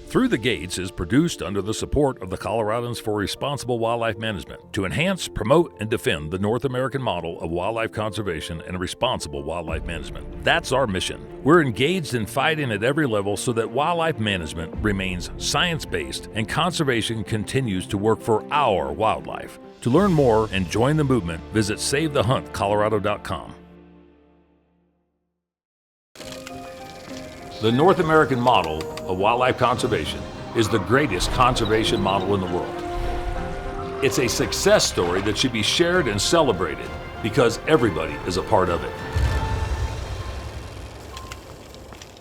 Through the Gates is produced under the support of the Coloradans for Responsible Wildlife Management to enhance, promote, and defend the North American model of wildlife conservation and responsible wildlife management. That's our mission. We're engaged in fighting at every level so that wildlife management remains science-based and conservation continues to work for our wildlife. To learn more and join the movement, visit SaveTheHuntColorado.com. The North American model of wildlife conservation is the greatest conservation model in the world. It's a success story that should be shared and celebrated because everybody is a part of it.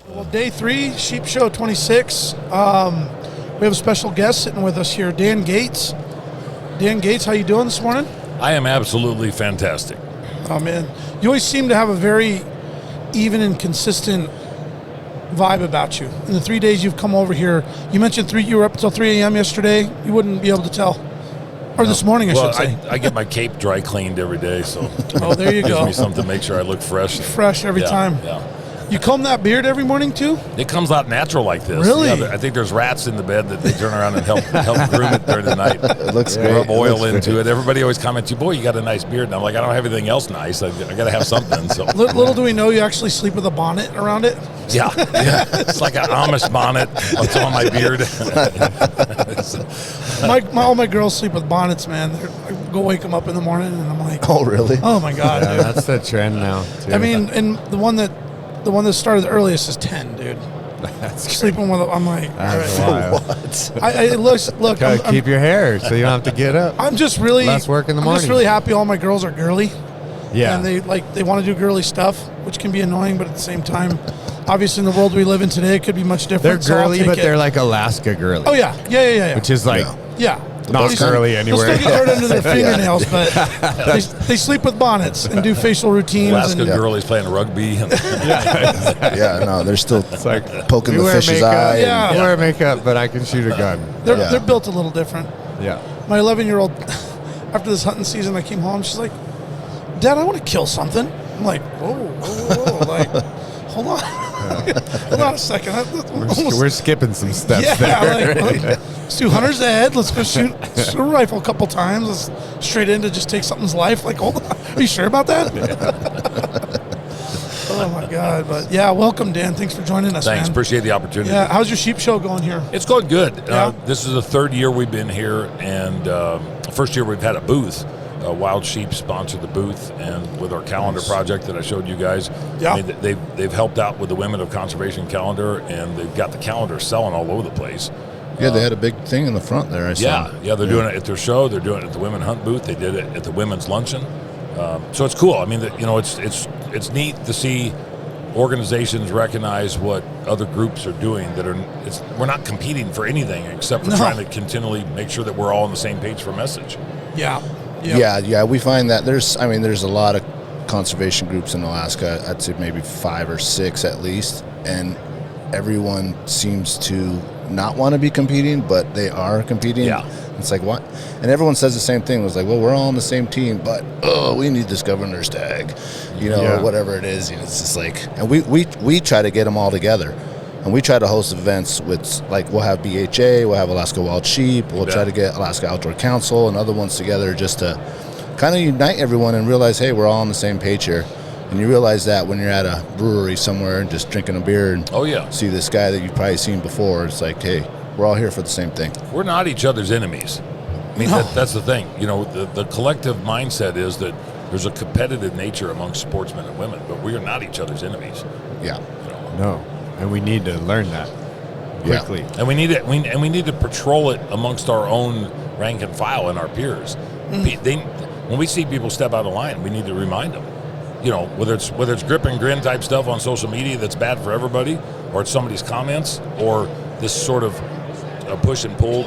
Well, day 3, Sheep Show 26. We have a special guest sitting with us here, Dan Gates. Dan Gates, how you doing this morning? I am absolutely fantastic. Oh, man. You always seem to have a very even and consistent vibe about you. In the 3 days you've come over here, you mentioned you were up until 3 a.m. yesterday. You wouldn't be able to tell. Or this morning, I should say. I get my cape dry cleaned every day, so oh, there you gives go. me something to make sure I look fresh. Fresh every time. Yeah. You comb that beard every morning, too? It comes out natural like this. Really? Yeah, I think there's rats in the bed that they turn around and help groom it during the night. It looks great. Rub oil into it. Everybody always comments, boy, you got a nice beard. And I'm like, I don't have anything else nice. I got to have something. So Little do we know you actually sleep with a bonnet around it. Yeah. It's like an Amish bonnet on top of my beard. All my girls sleep with bonnets, man. I go wake them up in the morning, and I'm like, oh, really? Oh, my God, Yeah, dude. that's the trend now, too. I mean, and the one that started the earliest is 10, dude. That's Sleeping with I'm like, That's all right. wild. What? Look. Gotta keep your hair so you don't have to get up. I'm just really Less work in the I'm morning. just really happy all my girls are girly. Yeah. And they want to do girly stuff, which can be annoying, but at the same time, obviously in the world we live in today, it could be much They're different. girly, so but they're like Alaska girly. Oh yeah. Which is like Yeah. not girly anywhere. They'll still get dirt under their fingernails, but they sleep with bonnets and do facial routines. Alaska girlies playing rugby. Yeah, no, they're still like poking we the wear fish's makeup. eye. Yeah. I wear makeup, but I can shoot a gun. They're built a little different. Yeah. My 11-year-old, after this hunting season, I came home. She's like, Dad, I want to kill something. I'm like, whoa. Like, hold on. Hold on a second. We're skipping some steps Yeah, there. let's do hunter's ed. Let's go shoot a rifle a couple times. Let's straight in to just take something's life. Like, hold on. Are you sure about that? Oh, my God. But, yeah, welcome, Dan. Thanks for joining us, Thanks. man. Appreciate the opportunity. Yeah, how's your sheep show going here? It's going good. Yeah. This is the 3rd year we've been here, and first year we've had a booth. Wild Sheep sponsored the booth, and with our calendar project that I showed you guys, Yeah. I mean, they've helped out with the Women of Conservation calendar, and they've got the calendar selling all over the place. Yeah, they had a big thing in the front there. I saw. Yeah, they're doing it at their show. They're doing it at the Women Hunt booth. They did it at the Women's Luncheon. So it's cool. I mean, it's neat to see organizations recognize what other groups are doing. We're not competing for anything except for trying to continually make sure that we're all on the same page for message. Yeah. Yeah. We find that there's a lot of conservation groups in Alaska. I'd say maybe 5 or 6 at least, and everyone seems to not want to be competing, but they are competing. Yeah. It's like, what? And everyone says the same thing. It was like, well, we're all on the same team, but we need this governor's tag, or whatever it is. It's just like, and we try to get them all together. And we try to host events with, like, we'll have BHA, we'll have Alaska Wild Sheep, we'll try to get Alaska Outdoor Council and other ones together just to kind of unite everyone and realize, hey, we're all on the same page here. And you realize that when you're at a brewery somewhere and just drinking a beer and see this guy that you've probably seen before, it's like, hey, we're all here for the same thing. We're not each other's enemies. I mean, that's the thing. The collective mindset is that there's a competitive nature amongst sportsmen and women, but we are not each other's enemies. Yeah. No. And we need to learn that quickly. Yeah. And we need it. We need to patrol it amongst our own rank and file and our peers. When we see people step out of line, we need to remind them. Whether it's grip and grin type stuff on social media that's bad for everybody, or it's somebody's comments, or this sort of a push and pull,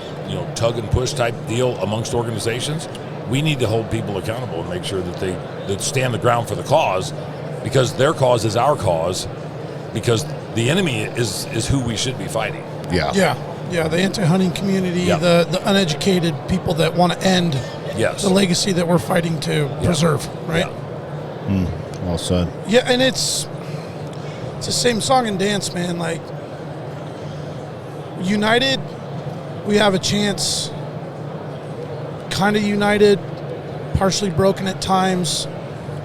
tug and push type deal amongst organizations, we need to hold people accountable and make sure that they stand the ground for the cause, because their cause is our cause, because the enemy is who we should be fighting. Yeah, the anti-hunting community, the uneducated people that want to end the legacy that we're fighting to preserve, right? Yeah. Well said. Yeah, and it's the same song and dance, man. Like, united, we have a chance. Kind of united, partially broken at times,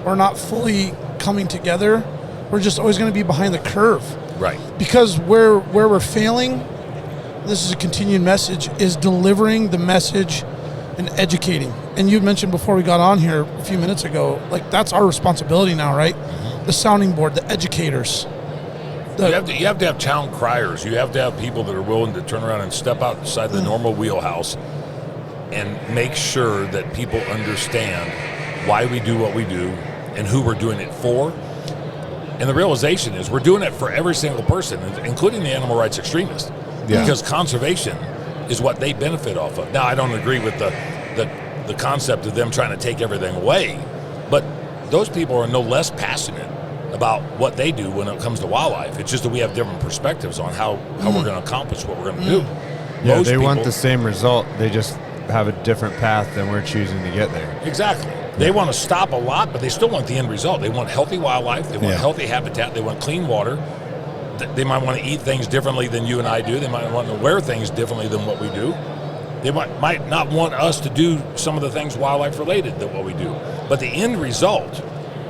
or not fully coming together. We're just always going to be behind the curve. Right. Because where we're failing, this is a continued message, is delivering the message and educating. And you mentioned before we got on here a few minutes ago, like that's our responsibility now, right? Mm-hmm. The sounding board, the educators. You have to have town criers. You have to have people that are willing to turn around and step outside the normal wheelhouse and make sure that people understand why we do what we do and who we're doing it for. And the realization is we're doing it for every single person, including the animal rights extremists, because conservation is what they benefit off of. Now, I don't agree with the concept of them trying to take everything away, but those people are no less passionate about what they do when it comes to wildlife. It's just that we have different perspectives on how we're going to accomplish what we're going to do. Yeah, they want the same result. They just have a different path than we're choosing to get there. Exactly. They want to stop a lot, but they still want the end result. They want healthy wildlife. They want healthy habitat. They want clean water. They might want to eat things differently than you and I do. They might want to wear things differently than what we do. They might not want us to do some of the things wildlife related than what we do. But the end result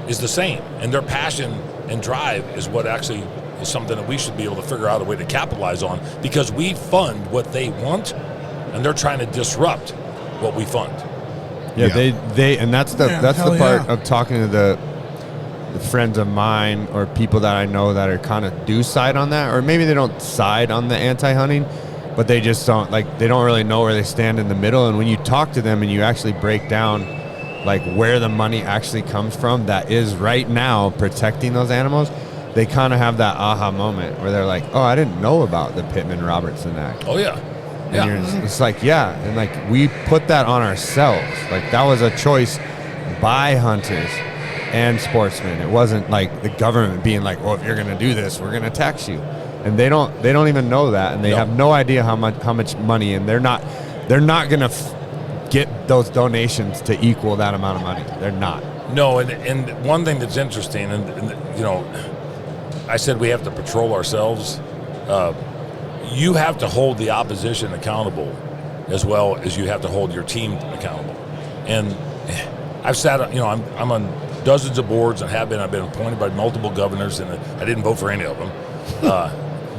is the same. And their passion and drive is what actually is something that we should be able to figure out a way to capitalize on, because we fund what they want and they're trying to disrupt what we fund. Yeah, they and that's the part of talking to the friends of mine or people that I know that are kind of do side on that, or maybe they don't side on the anti-hunting, but they just don't they don't really know where they stand in the middle. And when you talk to them and you actually break down like where the money actually comes from that is right now protecting those animals, they kind of have that aha moment where they're like, oh, I didn't know about the Pittman-Robertson Act. Oh yeah. And it's like, and like we put that on ourselves. Like that was a choice by hunters and sportsmen. It wasn't like the government being like, well, if you're going to do this, we're going to tax you. And they don't even know that, and they have no idea how much money, and they're not going to get those donations to equal that amount of money. They're not. No, and one thing that's interesting, and you know, I said we have to patrol ourselves. You have to hold the opposition accountable as well as you have to hold your team accountable. And I've sat, I'm on dozens of boards and I've been appointed by multiple governors, and I didn't vote for any of them.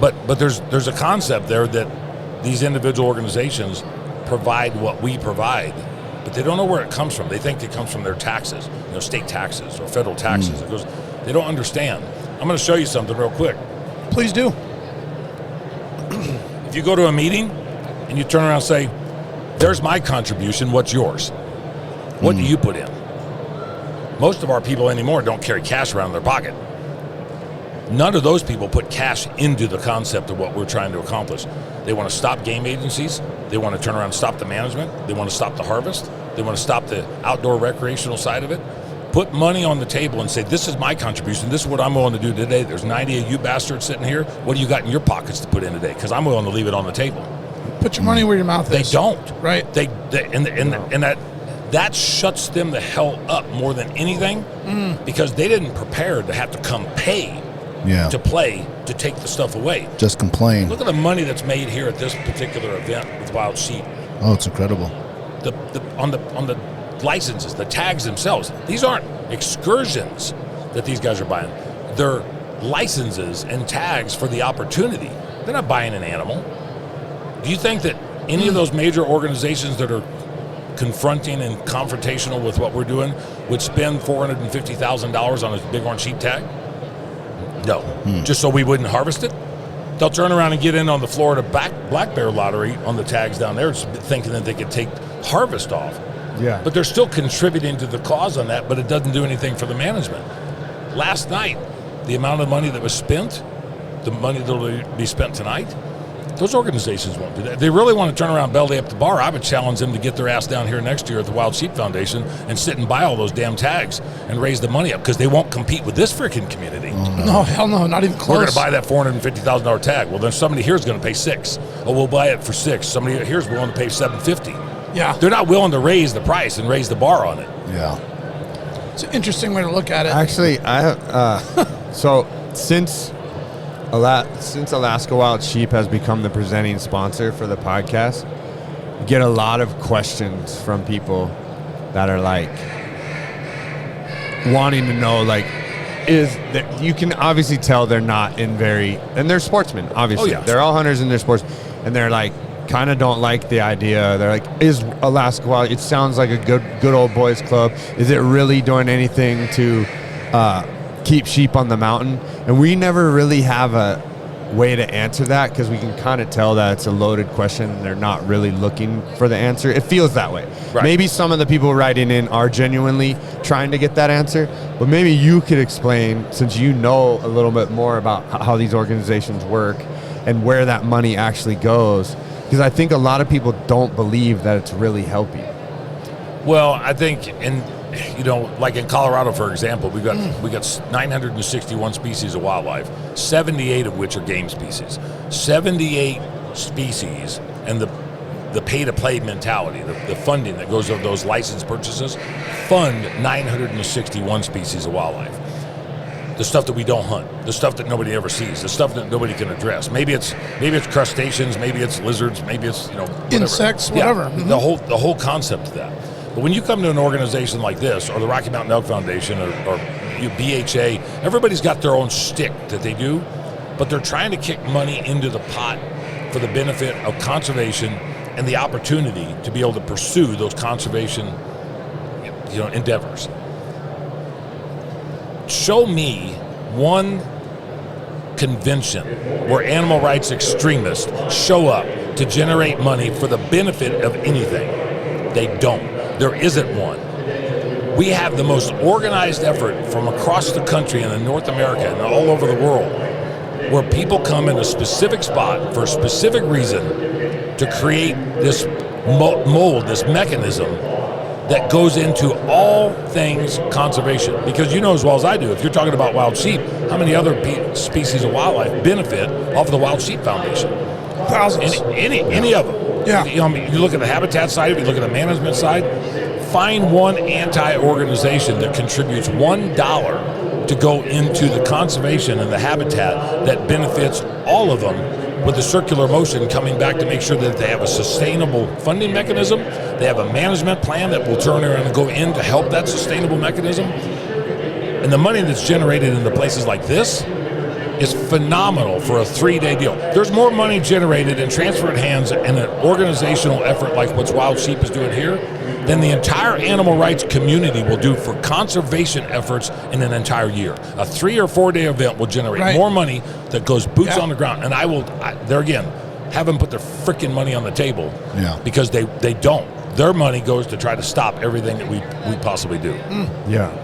But there's a concept there that these individual organizations provide what we provide, but they don't know where it comes from. They think it comes from their taxes, state taxes or federal taxes. It goes, they don't understand. I'm going to show you something real quick. Please do. If you go to a meeting and you turn around and say, there's my contribution, what's yours? What do you put in? Most of our people anymore don't carry cash around in their pocket. None of those people put cash into the concept of what we're trying to accomplish. They want to stop game agencies. They want to turn around and stop the management. They want to stop the harvest. They want to stop the outdoor recreational side of it. Put money on the table and say, this is my contribution. This is what I'm willing to do today. There's 90 of you bastards sitting here. What do you got in your pockets to put in today? Because I'm willing to leave it on the table. Put your money where your mouth is. They don't. Right. And that shuts them the hell up more than anything, because they didn't prepare to have to come pay to play to take the stuff away. Just complain. Look at the money that's made here at this particular event with wild sheep. Oh, it's incredible. On the licenses, the tags themselves. These aren't excursions that these guys are buying. They're licenses and tags for the opportunity. They're not buying an animal. Do you think that any of those major organizations that are confronting and confrontational with what we're doing would spend $450,000 on a bighorn sheep tag? No. Just so we wouldn't harvest it? They'll turn around and get in on the Florida black bear lottery on the tags down there, thinking that they could take harvest off. Yeah. But they're still contributing to the cause on that, but it doesn't do anything for the management. Last night, the amount of money that was spent, the money that will be spent tonight, those organizations won't do that. If they really want to turn around belly up the bar, I would challenge them to get their ass down here next year at the Wild Sheep Foundation and sit and buy all those damn tags and raise the money up, because they won't compete with this freaking community. No, hell no, not even close. We're going to buy that $450,000 tag. Well, then somebody here is going to pay $6,000. Oh, we'll buy it for $6,000. Somebody here is willing to pay $750,000. Yeah. They're not willing to raise the price and raise the bar on it. Yeah. It's an interesting way to look at it. Actually, so since since Alaska Wild Sheep has become the presenting sponsor for the podcast, we get a lot of questions from people that are like wanting to know, like, is that you can obviously tell they're not in and they're sportsmen, obviously. They're all hunters and they're sports, and they're like, kind of don't like the idea. They're like, is Alaska Wild, it sounds like a good old boys club. Is it really doing anything to keep sheep on the mountain? And we never really have a way to answer that, because we can kind of tell that it's a loaded question and they're not really looking for the answer. It feels that way. Right. Maybe some of the people writing in are genuinely trying to get that answer, but maybe you could explain, since you know a little bit more about how these organizations work and where that money actually goes, because I think a lot of people don't believe that it's really helping. Well, I think like in Colorado, for example, we got 961 species of wildlife, 78 of which are game species. 78 species, and the pay-to-play mentality, the funding that goes over those license purchases, fund 961 species of wildlife. The stuff that we don't hunt, the stuff that nobody ever sees, the stuff that nobody can address. Maybe it's crustaceans, maybe it's lizards, maybe it's whatever. Insects, whatever. Yeah, the whole concept of that. But when you come to an organization like this, or the Rocky Mountain Elk Foundation, or BHA, everybody's got their own stick that they do, but they're trying to kick money into the pot for the benefit of conservation and the opportunity to be able to pursue those conservation endeavors. Show me one convention where animal rights extremists show up to generate money for the benefit of anything. They don't. There isn't one. We have the most organized effort from across the country and in North America and all over the world, where people come in a specific spot for a specific reason to create this mold, this mechanism that goes into all things conservation. Because you know as well as I do, if you're talking about wild sheep, how many other species of wildlife benefit off of the Wild Sheep Foundation? Thousands. Any of them. Yeah. You look at the habitat side, if you look at the management side, find one anti-organization that contributes $1 to go into the conservation and the habitat that benefits all of them, with the circular motion coming back to make sure that they have a sustainable funding mechanism, they have a management plan that will turn around and go in to help that sustainable mechanism. And the money that's generated in the places like this is phenomenal for a 3-day deal. There's more money generated and transferred hands in an organizational effort like what Wild Sheep is doing here than the entire animal rights community will do for conservation efforts in an entire year. A 3 or 4 day event will generate more money that goes boots on the ground. And there again, have them put their freaking money on the table, because they don't. Their money goes to try to stop everything that we possibly do. Yeah.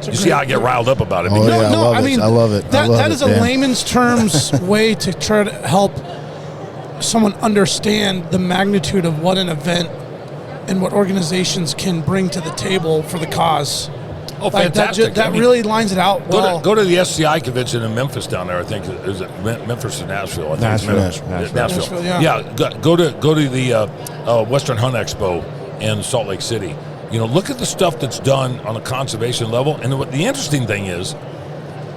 You see how I get riled up about it? Oh, yeah, I love it. That is a layman's terms way to try to help someone understand the magnitude of what an event and what organizations can bring to the table for the cause. Oh, fantastic. That really lines it out well. Go to the SCI convention in Memphis down there, I think. Is it Memphis or Nashville? I think Nashville. Yeah, go to the Western Hunt Expo in Salt Lake City. Look at the stuff that's done on a conservation level. And what the interesting thing is,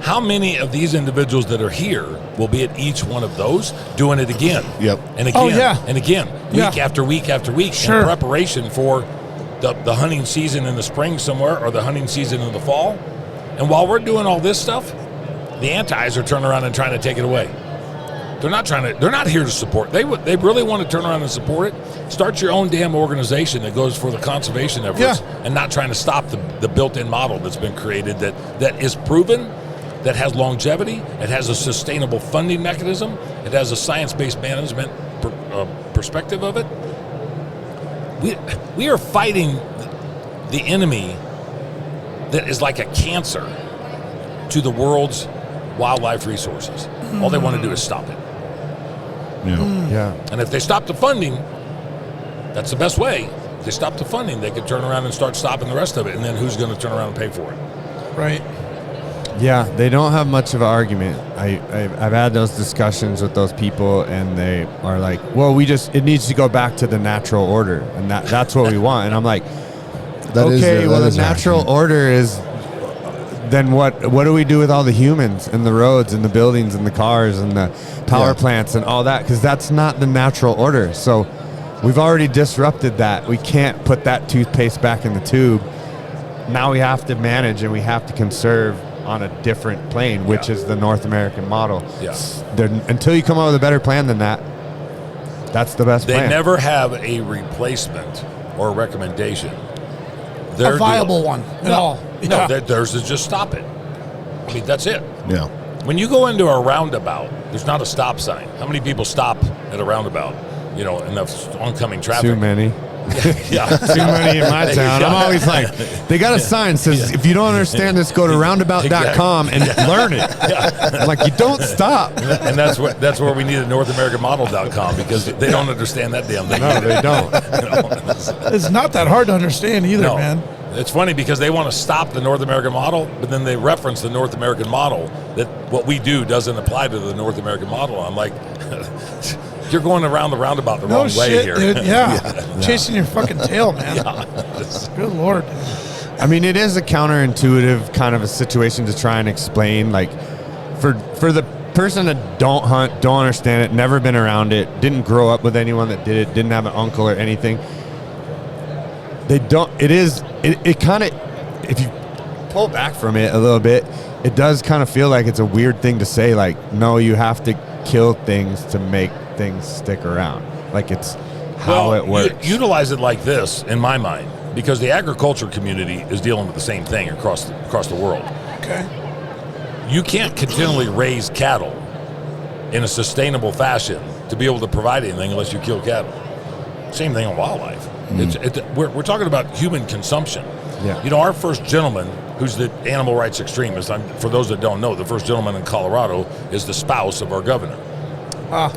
how many of these individuals that are here will be at each one of those doing it again? Yep. And again, and again, week after week after week, in preparation for the hunting season in the spring somewhere, or the hunting season in the fall. And while we're doing all this stuff, the antis are turning around and trying to take it away. They're not here to support. They really want to turn around and support it. Start your own damn organization that goes for the conservation efforts, and not trying to stop the built-in model that's been created that is proven, that has longevity, it has a sustainable funding mechanism, it has a science-based management perspective of it. We are fighting the enemy that is like a cancer to the world's wildlife resources. All they want to do is stop it. Yeah. And if they stop the funding, that's the best way. If they stop the funding, they could turn around and start stopping the rest of it, and then who's going to turn around and pay for it? Right. Yeah, they don't have much of an argument. I've had those discussions with those people, and they are like, well, it needs to go back to the natural order, and that's what we want. And I'm like, the natural order is then what do we do with all the humans and the roads and the buildings and the cars and the power plants and all that? Because that's not the natural order. So we've already disrupted that. We can't put that toothpaste back in the tube. Now we have to manage and we have to conserve on a different plane, which is the North American model. Until you come up with a better plan than that, that's the best plan. They never have a replacement or a recommendation. A viable one at all. No, theirs is just stop it. I mean, that's it. Yeah. When you go into a roundabout, there's not a stop sign. How many people stop at a roundabout? You know, in the oncoming traffic. Too many. Yeah. Too many in my town. I'm always like, they got a sign that says, if you don't understand this, go to roundabout.com and learn it. I'm like, you don't stop. And that's where we need a NorthAmericanModel.com, because they don't understand that damn thing. No, they don't. It's not that hard to understand either, man. It's funny because they want to stop the North American model, but then they reference the North American model, that what we do doesn't apply to the North American model. I'm like, you're going around the roundabout the wrong way here. Dude, chasing your fucking tail, man. Good Lord. I mean, it is a counterintuitive kind of a situation to try and explain. Like, for the person that don't hunt, don't understand it, never been around it, didn't grow up with anyone that did it, didn't have an uncle or anything. It kind of, if you pull back from it a little bit, it does kind of feel like it's a weird thing to say. Like, no, you have to kill things to make things stick around. Like, it's how it works. Utilize it like this, in my mind, because the agriculture community is dealing with the same thing across the world. Okay. You can't continually raise cattle in a sustainable fashion to be able to provide anything unless you kill cattle. Same thing on wildlife. We're talking about human consumption. Yeah. You know, our first gentleman, who's the animal rights extremist, for those that don't know, the first gentleman in Colorado is the spouse of our governor.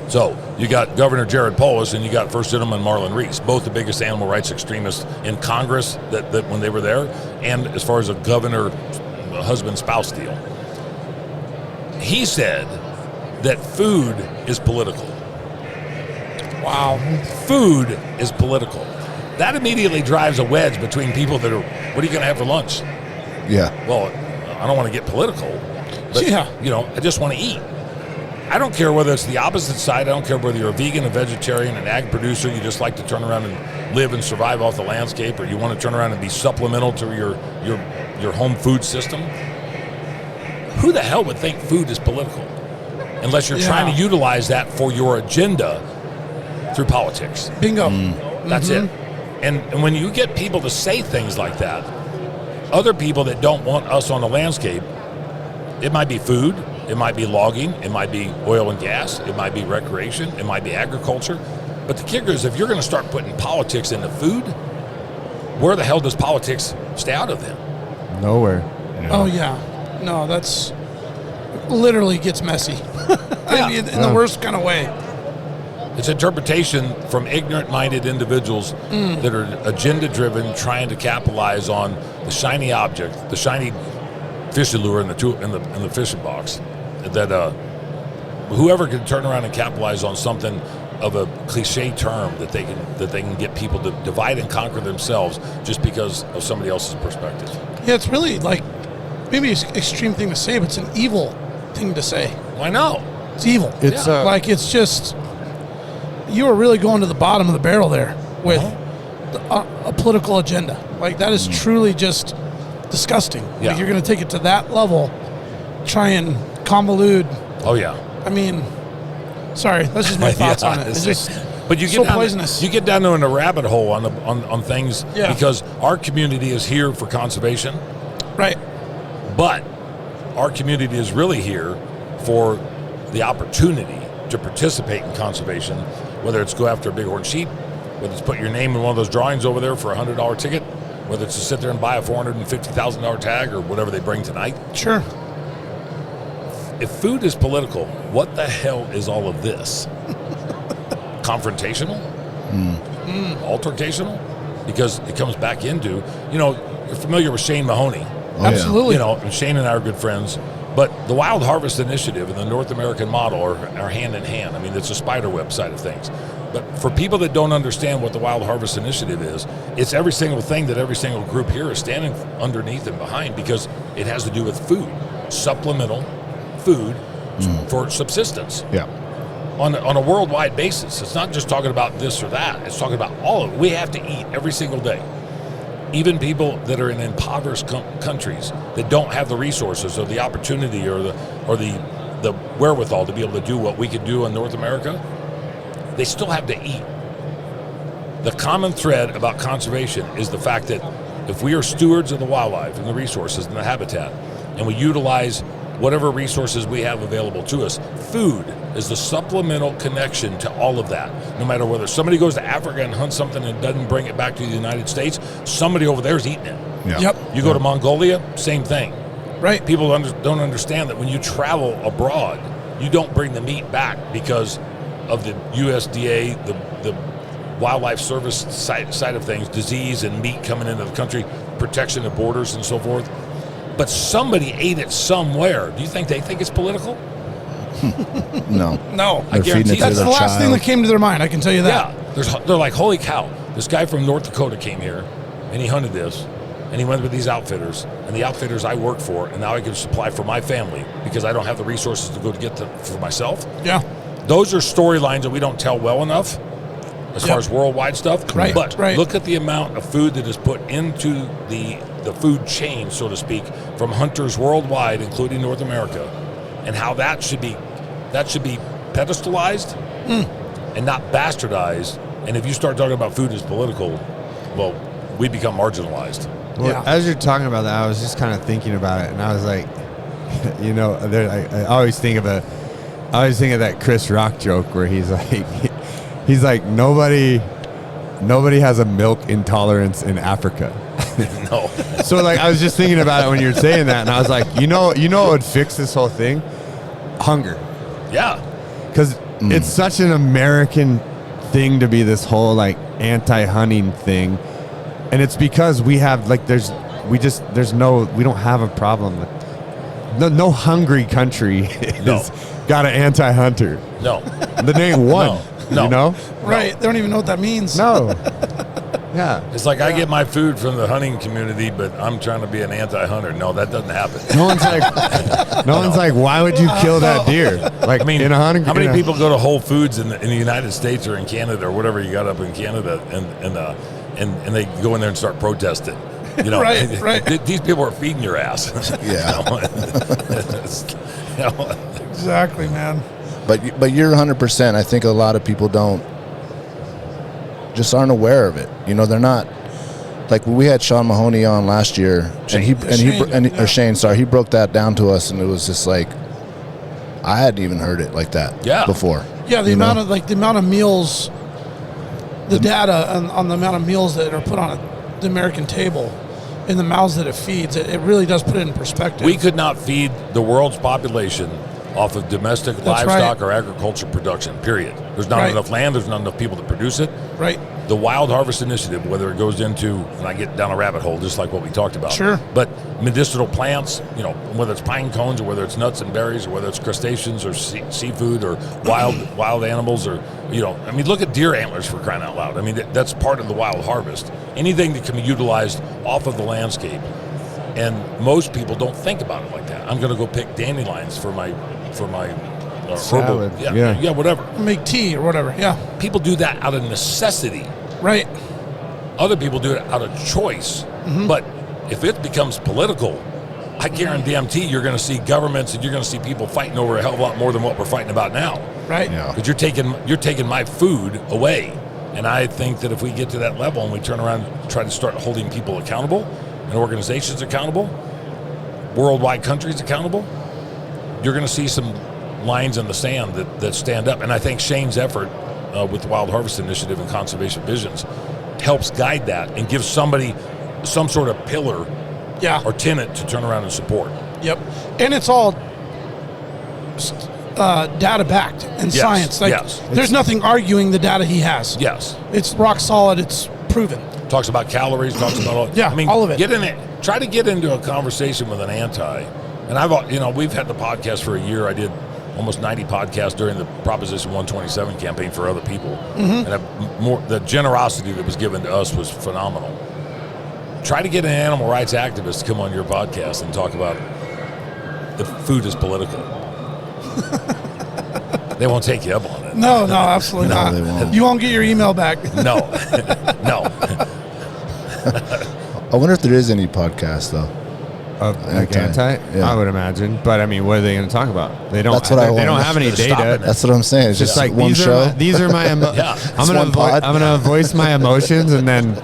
So you got Governor Jared Polis and you got First Gentleman Marlon Reese, both the biggest animal rights extremists in Congress that when they were there, and as far as a governor, husband-spouse deal. He said that food is political. Wow. Food is political. That immediately drives a wedge between people that are, what are you going to have for lunch? Yeah. Well, I don't want to get political, but, you know, I just want to eat. I don't care whether it's the opposite side. I don't care whether you're a vegan, a vegetarian, an ag producer, you just like to turn around and live and survive off the landscape, or you want to turn around and be supplemental to your home food system. Who the hell would think food is political? Unless you're trying to utilize that for your agenda through politics. Bingo. That's it. And when you get people to say things like that, other people that don't want us on the landscape, it might be food, it might be logging, it might be oil and gas, it might be recreation, it might be agriculture. But the kicker is, if you're going to start putting politics into food, where the hell does politics stay out of them? Nowhere. Oh, yeah. No, that's literally gets messy. I mean, in the worst kind of way. It's interpretation from ignorant-minded individuals that are agenda-driven, trying to capitalize on the shiny object, the shiny fishing lure in the fishing box. That whoever can turn around and capitalize on something of a cliche term that they can get people to divide and conquer themselves just because of somebody else's perspective. Yeah, it's really like maybe it's an extreme thing to say, but it's an evil thing to say. I know. It's evil. It's like it's just. You are really going to the bottom of the barrel there with a political agenda. Like, that is truly just disgusting. Yeah. Like, you're going to take it to that level, try and convolute. Oh, yeah. I mean, sorry, that's just my thoughts on it. It's just but you get so down poisonous. You get down there in a rabbit hole on things because our community is here for conservation. Right. But our community is really here for the opportunity to participate in conservation, whether it's go after a bighorn sheep, whether it's put your name in one of those drawings over there for a $100 ticket, whether it's to sit there and buy a $450,000 tag or whatever they bring tonight. Sure. If food is political, what the hell is all of this? Confrontational? Altercational? Because it comes back into, you're familiar with Shane Mahoney. Absolutely. And Shane and I are good friends. But the Wild Harvest Initiative and the North American model are hand in hand. I mean, it's a spider web side of things. But for people that don't understand what the Wild Harvest Initiative is, it's every single thing that every single group here is standing underneath and behind, because it has to do with food, supplemental food for subsistence. Yeah. On a worldwide basis. It's not just talking about this or that. It's talking about all of it. We have to eat every single day. Even people that are in impoverished countries that don't have the resources or the opportunity or the wherewithal to be able to do what we could do in North America, they still have to eat. The common thread about conservation is the fact that if we are stewards of the wildlife and the resources and the habitat, and we utilize whatever resources we have available to us, food is the supplemental connection to all of that. No matter whether somebody goes to Africa and hunts something and doesn't bring it back to the United States, somebody over there is eating it. Yeah. Yep. You go to Mongolia, same thing. Right. People don't understand that when you travel abroad, you don't bring the meat back because of the USDA, the Wildlife Service side of things, disease and meat coming into the country, protection of borders and so forth. But somebody ate it somewhere. Do you think they think it's political? No. No. I guarantee feeding it to That's their the last thing child. that came to their mind, I can tell you that. Yeah. They're like, holy cow, this guy from North Dakota came here, and he hunted this, and he went with these outfitters, and the outfitters I work for, and now I can supply for my family because I don't have the resources to go to get them for myself. Yeah. Those are storylines that we don't tell well enough as far as worldwide stuff. Right, But right. look at the amount of food that is put into the food chain, so to speak, from hunters worldwide, including North America, and how that should be pedestalized and not bastardized. And if you start talking about food as political, well, we become marginalized. Well, Yeah. as you're talking about that, I was just kind of thinking about it, and I was like, you know, I always think of that Chris Rock joke where he's like nobody has a milk intolerance in Africa. No. So like I was just thinking about it when you were saying that, and I was like, you know what would fix this whole thing? Hunger. Yeah. Because it's such an American thing to be this whole like anti-hunting thing, and it's because we have like we don't have a problem with no hungry country has got an anti-hunter. No. The name one. No. You know? Right. They don't even know what that means. No. Yeah. It's like I get my food from the hunting community, but I'm trying to be an anti-hunter. No, that doesn't happen. No one's like, why would you kill that deer? Like, I mean, in a hunting. how many people go to Whole Foods in the United States or in Canada or whatever you got up in Canada, and they go in there and start protesting? You know, Right. These people are feeding your ass. Yeah. Exactly, man. But you're 100%. I think a lot of people aren't aware of it. You know, they're not. Like we had Sean Mahoney on last year, Shane. Sorry, he broke that down to us, and it was just like I hadn't even heard it like that before. Yeah, the amount of meals, the data on the amount of meals that are put on the American table, and the mouths that it feeds, it really does put it in perspective. We could not feed the world's population off of domestic livestock or agriculture production, period. There's not enough land, there's not enough people to produce it. Right. The Wild Harvest Initiative, whether it goes into, and I get down a rabbit hole just like what we talked about. Sure. But medicinal plants, you know, whether it's pine cones or whether it's nuts and berries or whether it's crustaceans or seafood or wild animals or, you know, I mean, look at deer antlers for crying out loud. I mean, that's part of the wild harvest. Anything that can be utilized off of the landscape. And most people don't think about it like that. I'm going to go pick dandelions for my salad. Herbal, yeah, whatever. Make tea or whatever. Yeah. People do that out of necessity. Right. Other people do it out of choice. But if it becomes political, I guarantee you're going to see governments and you're going to see people fighting over a hell of a lot more than what we're fighting about now. Right. Yeah. Because you're taking my food away. And I think that if we get to that level and we turn around and try to start holding people accountable and organizations accountable, worldwide countries accountable, you're going to see some lines in the sand that stand up. And I think Shane's effort with the Wild Harvest Initiative and Conservation Visions helps guide that and gives somebody some sort of pillar or tenet to turn around and support. Yep. And it's all data backed and science. There's nothing arguing the data he has. Yes. It's rock solid. It's proven. Talks about calories, talks about all. Yeah, I mean, all of it. Get in it. Try to get into a conversation with an anti. And we've had the podcast for a year. I did almost 90 podcasts during the Proposition 127 campaign for other people. And the generosity that was given to us was phenomenal. Try to get an animal rights activist to come on your podcast and talk about if food is political. They won't take you up on it. No, absolutely not. They won't. You won't get your email back. No. No. I wonder if there is any podcast though. Like anti? Yeah. I would imagine. But I mean, what are they going to talk about? They don't. That's what I They don't want. have any They're stopping data. it. That's what I'm saying. It's Just just like one show. these are my. Yeah. I'm one pod. gonna voice my emotions, and then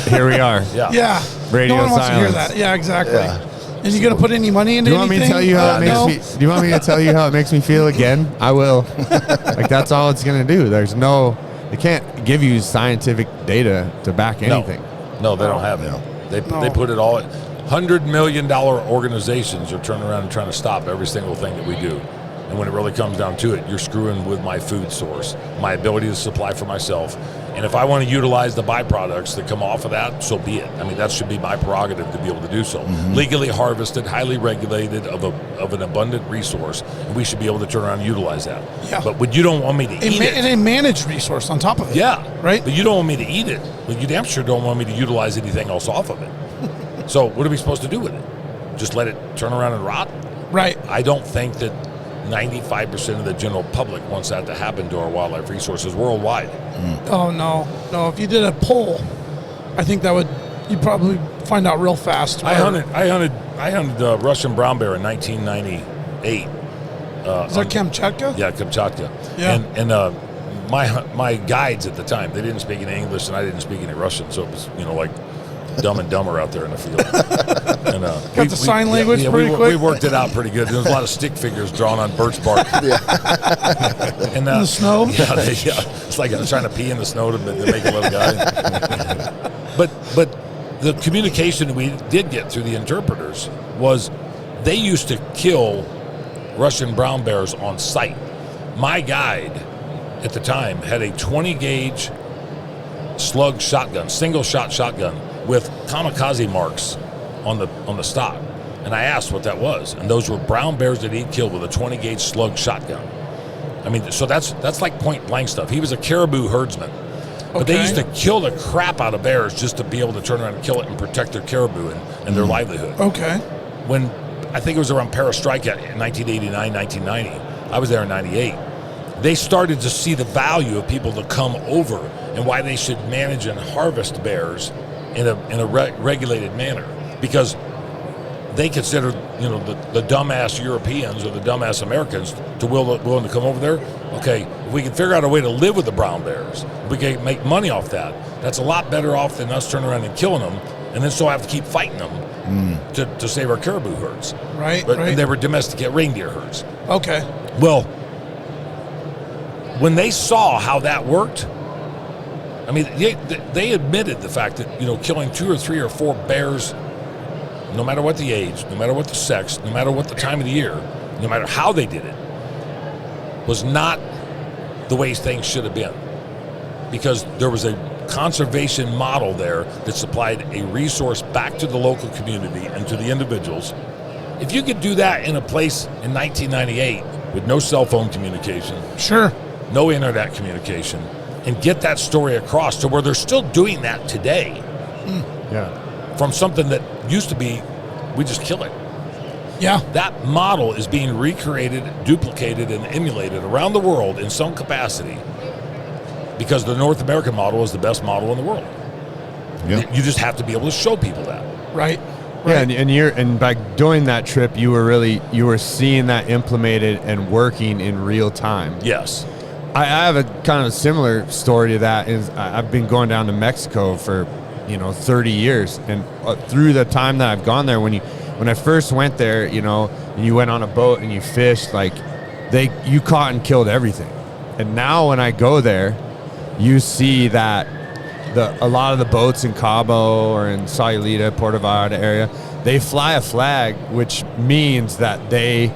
here we are. Yeah. Yeah. Radio no one wants to hear silence. that. Yeah, exactly. Yeah. And you going to put any money into Do you want me to anything? tell you how it No. makes me? Do you want me to tell you how it makes me feel again? I will. Like that's all it's gonna do. They can't give you scientific data to back anything. No, they don't have it. They put it all. $100 million organizations are turning around and trying to stop every single thing that we do. And when it really comes down to it, you're screwing with my food source, my ability to supply for myself. And if I want to utilize the byproducts that come off of that, so be it. I mean, that should be my prerogative to be able to do so. Legally harvested, highly regulated, of an abundant resource, and we should be able to turn around and utilize that. Yeah. But when you don't want me to eat it. And a managed resource on top of it. Yeah. Right? But you don't want me to eat it. But you damn sure don't want me to utilize anything else off of it. So what are we supposed to do with it? Just let it turn around and rot? Right. I don't think that 95% of the general public wants that to happen to our wildlife resources worldwide. Oh, no. If you did a poll, I think you'd probably find out real fast. I hunted Russian brown bear in 1998. Is that Kamchatka? Yeah, Kamchatka. Yeah. And my guides at the time, they didn't speak any English and I didn't speak any Russian, so it was like Dumb and Dumber out there in the field. And, Got the sign language pretty quick. We worked it out pretty good. There was a lot of stick figures drawn on birch bark. In the snow? Yeah, it's like trying to pee in the snow to make a little guy. But the communication we did get through the interpreters was they used to kill Russian brown bears on sight. My guide at the time had a 20-gauge slug shotgun, single-shot shotgun, with kamikaze marks on the stock. And I asked what that was. And those were brown bears that he'd killed with a 20-gauge slug shotgun. I mean, so that's like point-blank stuff. He was a caribou herdsman. But they used to kill the crap out of bears just to be able to turn around and kill it and protect their caribou and their livelihood. Okay. When I think it was around Perestroika in 1989, 1990, I was there in 98, they started to see the value of people to come over and why they should manage and harvest bears in a regulated manner, because they consider the dumbass Europeans or the dumbass Americans to willing to come over there. Okay, if we can figure out a way to live with the brown bears, if we can make money off that, that's a lot better off than us turning around and killing them and then so have to keep fighting them to save our caribou herds. Right. And they were domesticated reindeer herds. Okay. Well, when they saw how that worked, I mean, they admitted the fact that, killing 2 or 3 or 4 bears, no matter what the age, no matter what the sex, no matter what the time of the year, no matter how they did it, was not the way things should have been. Because there was a conservation model there that supplied a resource back to the local community and to the individuals. If you could do that in a place in 1998 with no cell phone communication, sure, no internet communication, and get that story across to where they're still doing that today. Yeah. From something that used to be, we just kill it. Yeah. That model is being recreated, duplicated, and emulated around the world in some capacity because the North American model is the best model in the world. Yeah. You just have to be able to show people that. Right. Yeah, and by doing that trip, you were seeing that implemented and working in real time. Yes. I have a kind of similar story to that. Is I've been going down to Mexico for 30 years, and through the time that I've gone there, when I first went there, and you went on a boat and you fished, like you caught and killed everything. And now when I go there, you see that a lot of the boats in Cabo or in Sayulita, Puerto Vallarta area, they fly a flag, which means that they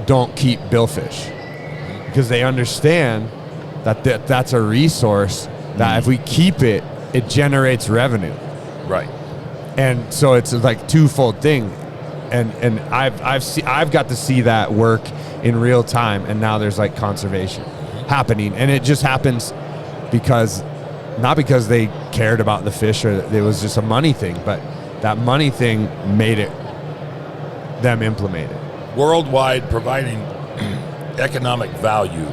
don't keep billfish because they understand that that's a resource that if we keep it, it generates revenue. Right. And so it's like twofold thing. and I've got to see that work in real time, and now there's like conservation happening, and it just happens not because they cared about the fish or it was just a money thing, but that money thing made it them implement it. Worldwide, providing economic value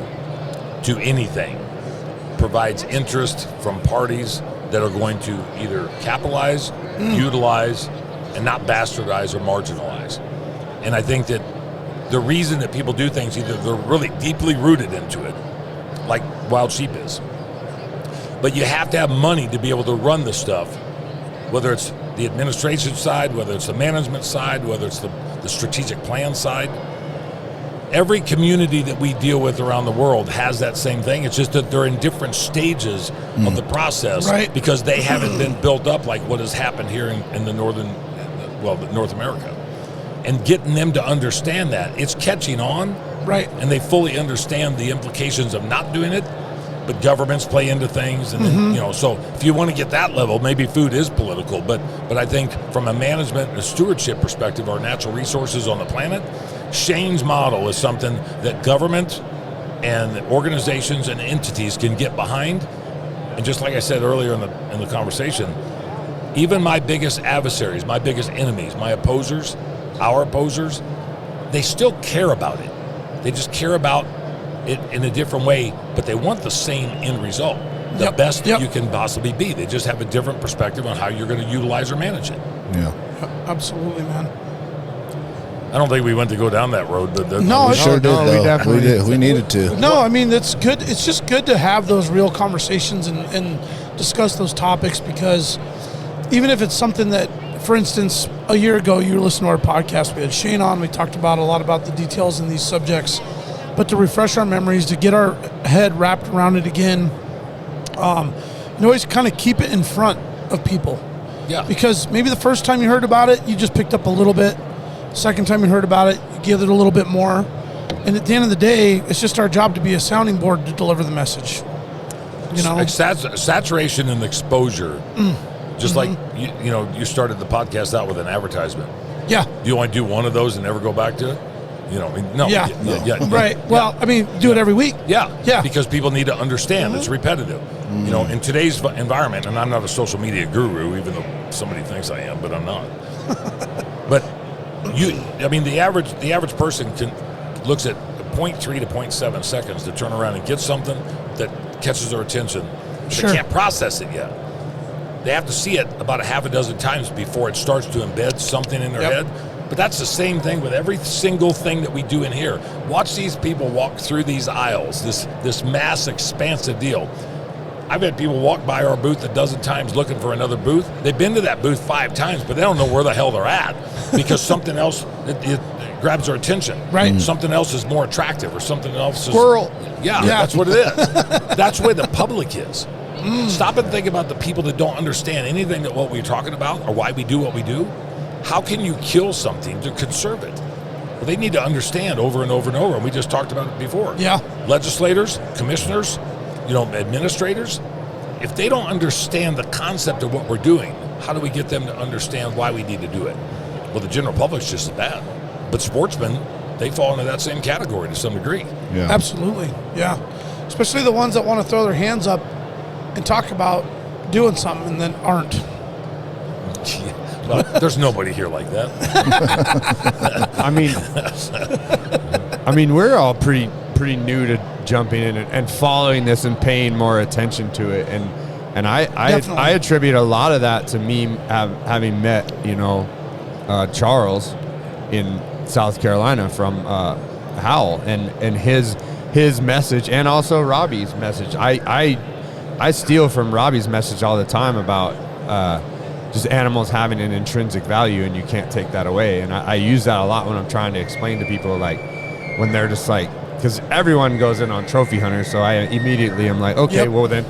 to anything provides interest from parties that are going to either capitalize, utilize, and not bastardize or marginalize. And I think that the reason that people do things, either they're really deeply rooted into it, like Wild Sheep is, but you have to have money to be able to run the stuff, whether it's the administration side, whether it's the management side, whether it's the strategic plan side. Every community that we deal with around the world has that same thing. It's just that they're in different stages of the process, right, because they haven't been built up like what has happened here in the North America. And getting them to understand that, it's catching on, right, and they fully understand the implications of not doing it, but governments play into things, and then, so if you want to get that level, maybe food is political, but I think from a management and a stewardship perspective, our natural resources on the planet, Shane's model is something that government and organizations and entities can get behind. And just like I said earlier in the conversation, even my biggest adversaries, my biggest enemies, my opposers, our opposers, they still care about it. They just care about it in a different way, but they want the same end result, the best that you can possibly be. They just have a different perspective on how you're going to utilize or manage it. Yeah, absolutely, man. I don't think we went to go down that road, but we sure did. Though. We definitely did. We needed to. No, I mean, it's good. It's just good to have those real conversations and discuss those topics, because even if it's something that, for instance, a year ago you were listening to our podcast, we had Shane on, we talked about a lot about the details in these subjects, but to refresh our memories, to get our head wrapped around it again, and always kind of keep it in front of people. Yeah. Because maybe the first time you heard about it, you just picked up a little bit. Second time you heard about it, you gathered a little bit more. And at the end of the day, it's just our job to be a sounding board to deliver the message. You know, saturation and exposure. Just like you started the podcast out with an advertisement. Yeah. Do you want to do one of those and never go back to it? No. Yeah. Right. Yeah. Well, I mean, do it every week. Yeah. Because people need to understand it's repetitive. In today's environment, and I'm not a social media guru, even though somebody thinks I am, but I'm not. But the average person looks at 0.3 to 0.7 seconds to turn around and get something that catches their attention. Sure. They can't process it yet. They have to see it about a half a dozen times before it starts to embed something in their head. But that's the same thing with every single thing that we do in here. Watch these people walk through these aisles, this mass expansive deal. I've had people walk by our booth a dozen times looking for another booth. They've been to that booth 5 times, but they don't know where the hell they're at, because something else it grabs their attention. Right. Something else is more attractive, or something else is... Squirrel. Yeah, that's what it is. That's where the public is. Stop and think about the people that don't understand anything that what we're talking about or why we do what we do. How can you kill something to conserve it? Well, they need to understand over and over and over, and we just talked about it before. Yeah. Legislators, commissioners, administrators, if they don't understand the concept of what we're doing, how do we get them to understand why we need to do it? Well, the general public's just as bad. But sportsmen, they fall into that same category to some degree. Yeah. Absolutely. Yeah. Especially the ones that want to throw their hands up and talk about doing something and then aren't. Well, there's nobody here like that. I mean, we're all pretty new to jumping in and following this and paying more attention to it, and I attribute a lot of that to me having met Charles in South Carolina from Howell and his message, and also Robbie's message. I steal from Robbie's message all the time about just animals having an intrinsic value, and you can't take that away. And I use that a lot when I'm trying to explain to people, like when they're just like, because everyone goes in on trophy hunters, so I immediately am like, okay, well then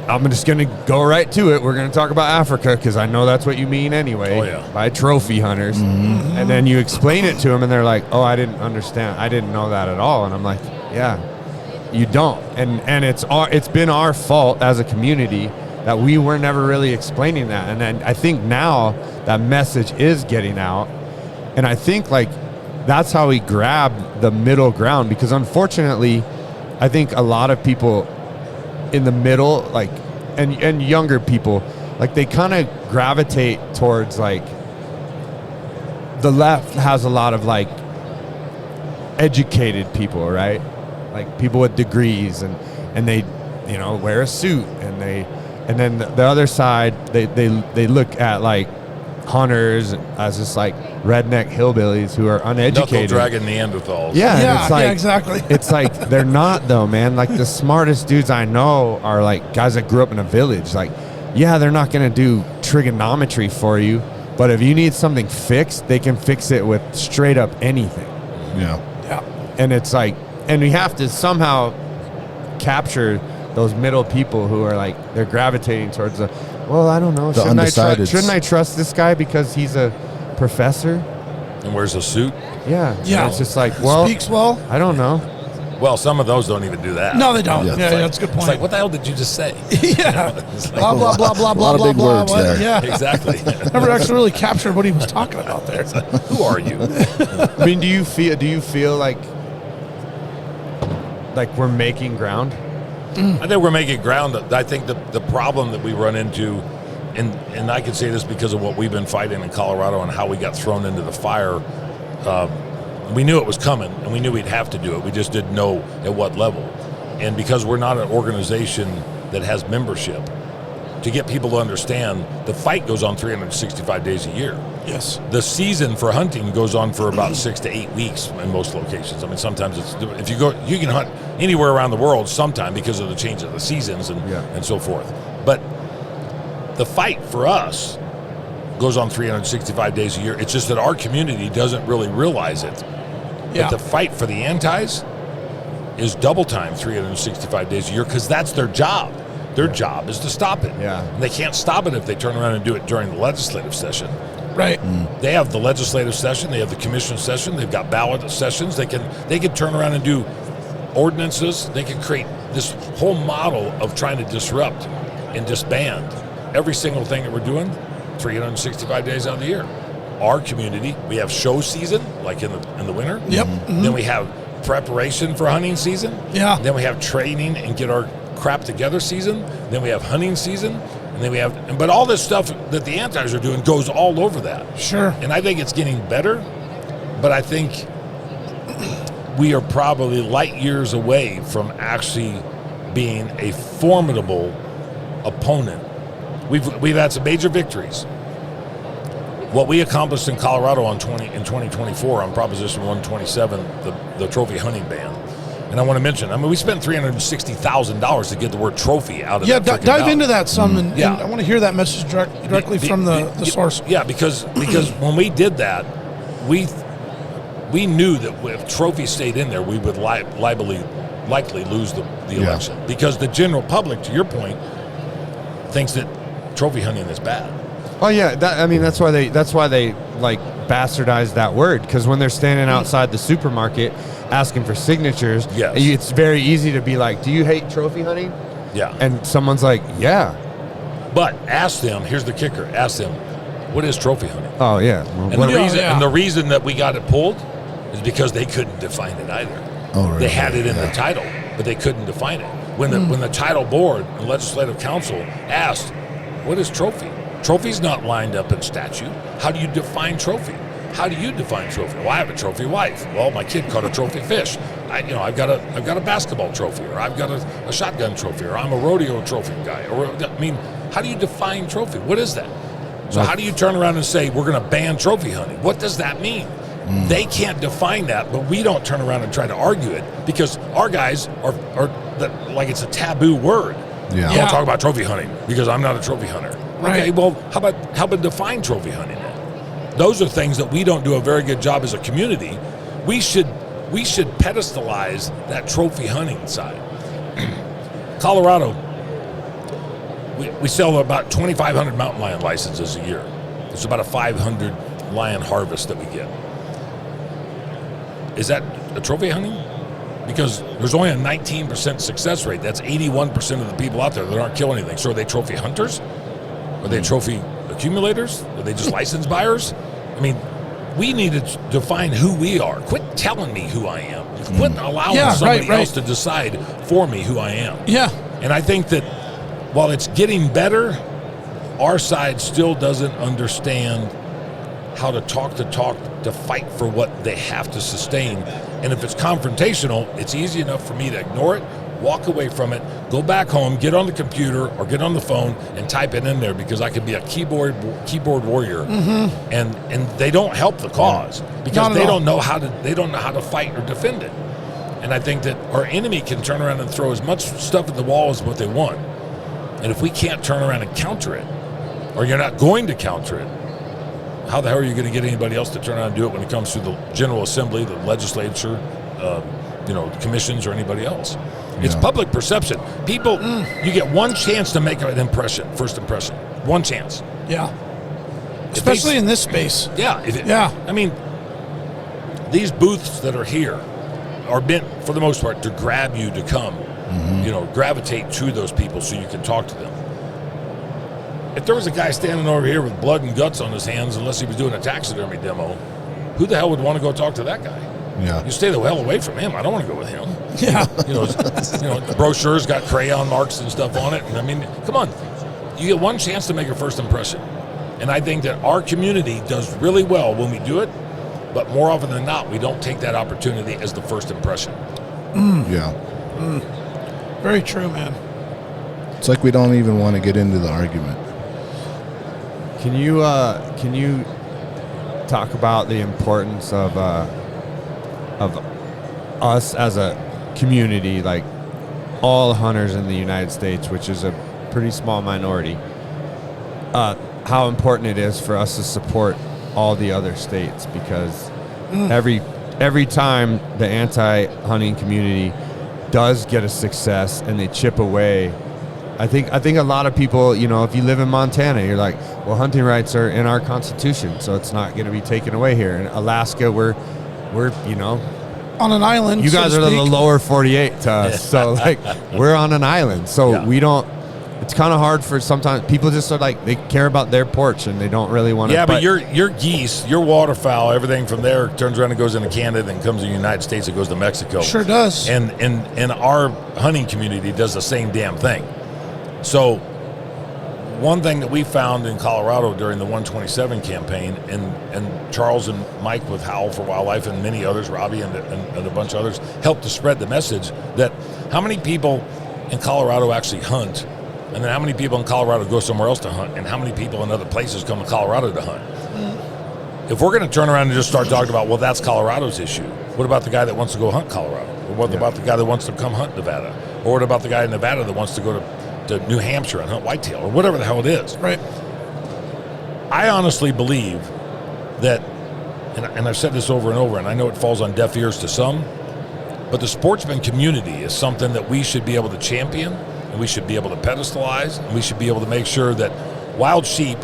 I'm just going to go right to it. We're going to talk about Africa, because I know that's what you mean anyway, by trophy hunters. Mm-hmm. And then you explain it to them, and they're like, oh, I didn't understand. I didn't know that at all. And I'm like, yeah, you don't. And it's been our fault as a community that we were never really explaining that. And then I think now that message is getting out, And I think like that's how we grab the middle ground, because unfortunately, I think a lot of people in the middle, like, and younger people, like they kind of gravitate towards like the left has a lot of like educated people, right? Like people with degrees and they, you know, wear a suit, and then the other side, they look at like hunters as just like redneck hillbillies who are uneducated. Knuckle-dragging Neanderthals. Yeah, It's like, yeah, exactly. It's like they're not though, man. Like the smartest dudes I know are like guys that grew up in a village. Like, yeah, they're not going to do trigonometry for you, but if you need something fixed, they can fix it with straight up anything. Yeah. Yeah. And it's like, and we have to somehow capture those middle people who are like, they're gravitating towards the, well, I don't know, The shouldn't I trust this guy because he's a professor And wears a suit. Yeah. Yeah. And it's just like, well, Speaks well. I don't know. Well, some of those don't even do that. No, they don't. Yeah. Yeah, that's a good point. It's like, what the hell did you just say? Yeah. It's like, Blah, blah, blah, blah, A blah, lot of blah, big blah. words What? there. Yeah. exactly. Never actually really captured what he was talking about there. Who are you? I mean, do you feel like we're making ground? I think we're making ground. I think the problem that we run into, and I can say this because of what we've been fighting in Colorado and how we got thrown into the fire. We knew it was coming, and we knew we'd have to do it. We just didn't know at what level. And because we're not an organization that has membership, to get people to understand, the fight goes on 365 days a year. Yes. The season for hunting goes on for about 6 to 8 weeks in most locations. I mean, sometimes it's, if you go, you can hunt anywhere around the world sometime because of the change of the seasons and so forth. But the fight for us goes on 365 days a year. It's just that our community doesn't really realize it. Yeah. But the fight for the antis is double time 365 days a year because that's their job. Their job is to stop it. Yeah. And they can't stop it if they turn around and do it during the legislative session. Right. They have the legislative session, they have the commission session, they've got ballot sessions. They can turn around and do ordinances. They can create this whole model of trying to disrupt and disband every single thing that we're doing 365 days out of the year. Our community, we have show season, like in the winter. Yep. Mm-hmm. Then we have preparation for hunting season. Yeah. Then we have training and get our crap together season. Then we have hunting season. And then we have, but all this stuff that the antis are doing goes all over that. Sure. And I think it's getting better, but I think we are probably light years away from actually being a formidable opponent. We've had some major victories. What we accomplished in Colorado in 2024 on Proposition 127, the trophy hunting ban. And I want to mention, I mean, we spent $360,000 to get the word trophy out of Yeah, that. dive into that some, and Yeah. I want to hear that message directly from the source. Yeah, because when we did that, we knew that if trophy stayed in there, we would likely lose the election. Because the general public, to your point, thinks that trophy hunting is bad. Oh yeah, that's why they like bastardized that word, because when they're standing outside the supermarket asking for signatures, Yes. it's very easy to be like, "Do you hate trophy hunting?" Yeah. And someone's like, "Yeah." But ask them, here's the kicker, ask them, what is trophy hunting? Oh yeah. Well, And the reason that we got it pulled is because they couldn't define it either. Oh, really? They had it in the title, but they couldn't define it. When the title board and legislative council asked, what is trophy? Trophy's not lined up in statute. How do you define trophy? How do you define trophy? Well, I have a trophy wife. Well, my kid caught a trophy fish. I've got a basketball trophy, or I've got a shotgun trophy, or I'm a rodeo trophy guy. How do you define trophy? What is that? So how do you turn around and say we're going to ban trophy hunting? What does that mean? They can't define that, but we don't turn around and try to argue it because our guys are like it's a taboo word. Yeah. I don't talk about trophy hunting because I'm not a trophy hunter. Right. Okay, well, how about define trophy hunting then? Those are things that we don't do a very good job as a community. We should pedestalize that trophy hunting side. Colorado, we sell about 2,500 mountain lion licenses a year. It's about a 500 lion harvest that we get. Is that a trophy hunting? Because there's only a 19% success rate. That's 81% of the people out there that aren't killing anything. So are they trophy hunters? Are they trophy accumulators? Are they just license buyers? I mean, we need to define who we are. Quit telling me who I am. Quit allowing somebody else to decide for me who I am. Yeah. And I think that while it's getting better, our side still doesn't understand how to talk, to fight for what they have to sustain. And if it's confrontational, it's easy enough for me to ignore it, walk away from it, go back home, get on the computer or get on the phone and type it in there, because I could be a keyboard warrior. And they don't help the cause because they don't know how to fight or defend it. And I think that our enemy can turn around and throw as much stuff at the wall as what they want. And if we can't turn around and counter it, or you're not going to counter it, how the hell are you going to get anybody else to turn around and do it when it comes to the General Assembly, the legislature, commissions, or anybody else? It's public perception. People, you get one chance to make an impression, first impression. One chance. Yeah. Especially in this space. Yeah. I mean, these booths that are here are meant, for the most part, to grab you to come, gravitate to those people so you can talk to them. If there was a guy standing over here with blood and guts on his hands, unless he was doing a taxidermy demo, who the hell would want to go talk to that guy? Yeah. You stay the hell away from him. I don't want to go with him. Yeah. The brochure's got crayon marks and stuff on it. And I mean, come on. You get one chance to make a first impression. And I think that our community does really well when we do it, but more often than not, we don't take that opportunity as the first impression. Yeah. Very true, man. It's like we don't even want to get into the argument. Can you talk about the importance of us as a community, like all hunters in the United States, which is a pretty small minority, how important it is for us to support all the other states, because every time the anti-hunting community does get a success and they chip away, I think a lot of people, if you live in Montana, you're like, well, hunting rights are in our Constitution, so it's not going to be taken away here. In Alaska, we're on an island. You guys are the lower 48 to us, so like we're on an island, so we don't. It's kind of hard for sometimes people just are like, they care about their porch and they don't really want to. Yeah, but your geese, your waterfowl, everything from there turns around and goes into Canada and comes to the United States. It goes to Mexico. Sure does. And our hunting community does the same damn thing. So one thing that we found in Colorado during the 127 campaign, and Charles and Mike with Howl for Wildlife and many others, Robbie and a bunch of others, helped to spread the message that how many people in Colorado actually hunt, and then how many people in Colorado go somewhere else to hunt, and how many people in other places come to Colorado to hunt. If we're going to turn around and just start talking about, well, that's Colorado's issue, what about the guy that wants to go hunt Colorado? Or what about the guy that wants to come hunt Nevada? Or what about the guy in Nevada that wants to go to New Hampshire and hunt whitetail, or whatever the hell it is? Right. I honestly believe that, and I've said this over and over, and I know it falls on deaf ears to some, but the sportsman community is something that we should be able to champion, and we should be able to pedestalize, and we should be able to make sure that wild sheep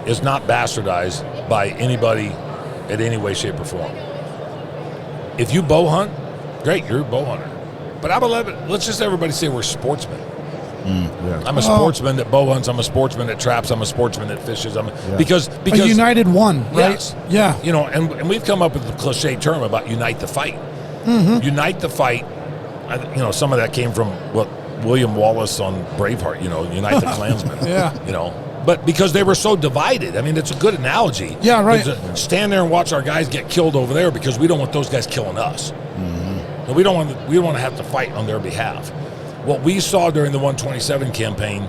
is not bastardized by anybody in any way, shape, or form. If you bow hunt, great, you're a bow hunter. But let's just everybody say we're sportsmen. I'm a sportsman that bow hunts. I'm a sportsman that traps. I'm a sportsman that fishes. Because a united one, right? Yes. Yeah. And we've come up with the cliche term about unite the fight. Unite the fight. Some of that came from what William Wallace on Braveheart. Unite the Klansmen. Yeah. But because they were so divided, I mean, it's a good analogy. Yeah, right. Stand there and watch our guys get killed over there because we don't want those guys killing us. And we don't want to have to fight on their behalf. What we saw during the 127 campaign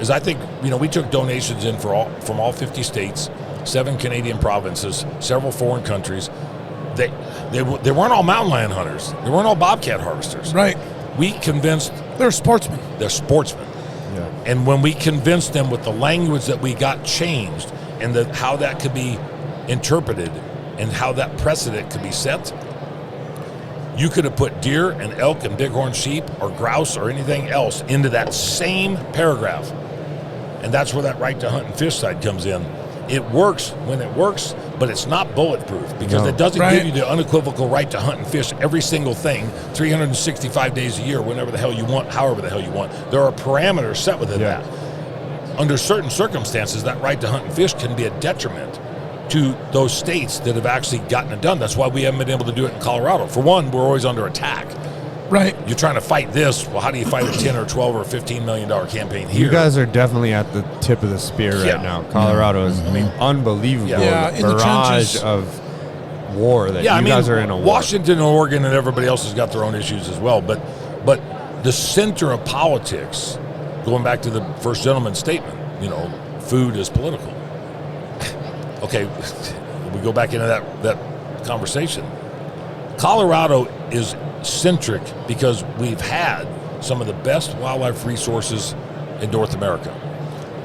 is, I think, we took donations in from all 50 states, 7 Canadian provinces, several foreign countries. They weren't all mountain lion hunters. They weren't all bobcat harvesters. Right. We convinced they're sportsmen. They're sportsmen. Yeah. And when we convinced them with the language that we got changed and how that could be interpreted and how that precedent could be set, you could have put deer and elk and bighorn sheep or grouse or anything else into that same paragraph. And that's where that right to hunt and fish side comes in. It works when it works, but it's not bulletproof because it doesn't give you the unequivocal right to hunt and fish every single thing 365 days a year, whenever the hell you want, however the hell you want. There are parameters set within that. Under certain circumstances, that right to hunt and fish can be a detriment to those states that have actually gotten it done. That's why we haven't been able to do it in Colorado. For one, we're always under attack. Right. You're trying to fight this. Well, how do you fight a 10 or 12 or $15 million campaign here? You guys are definitely at the tip of the spear right now. Colorado is, unbelievable. Yeah, in the barrage trenches. of war that you guys are in a war. Washington, Oregon, and everybody else has got their own issues as well. But the center of politics, going back to the first gentleman's statement, food is political. Okay, we go back into that conversation. Colorado is centric because we've had some of the best wildlife resources in North America.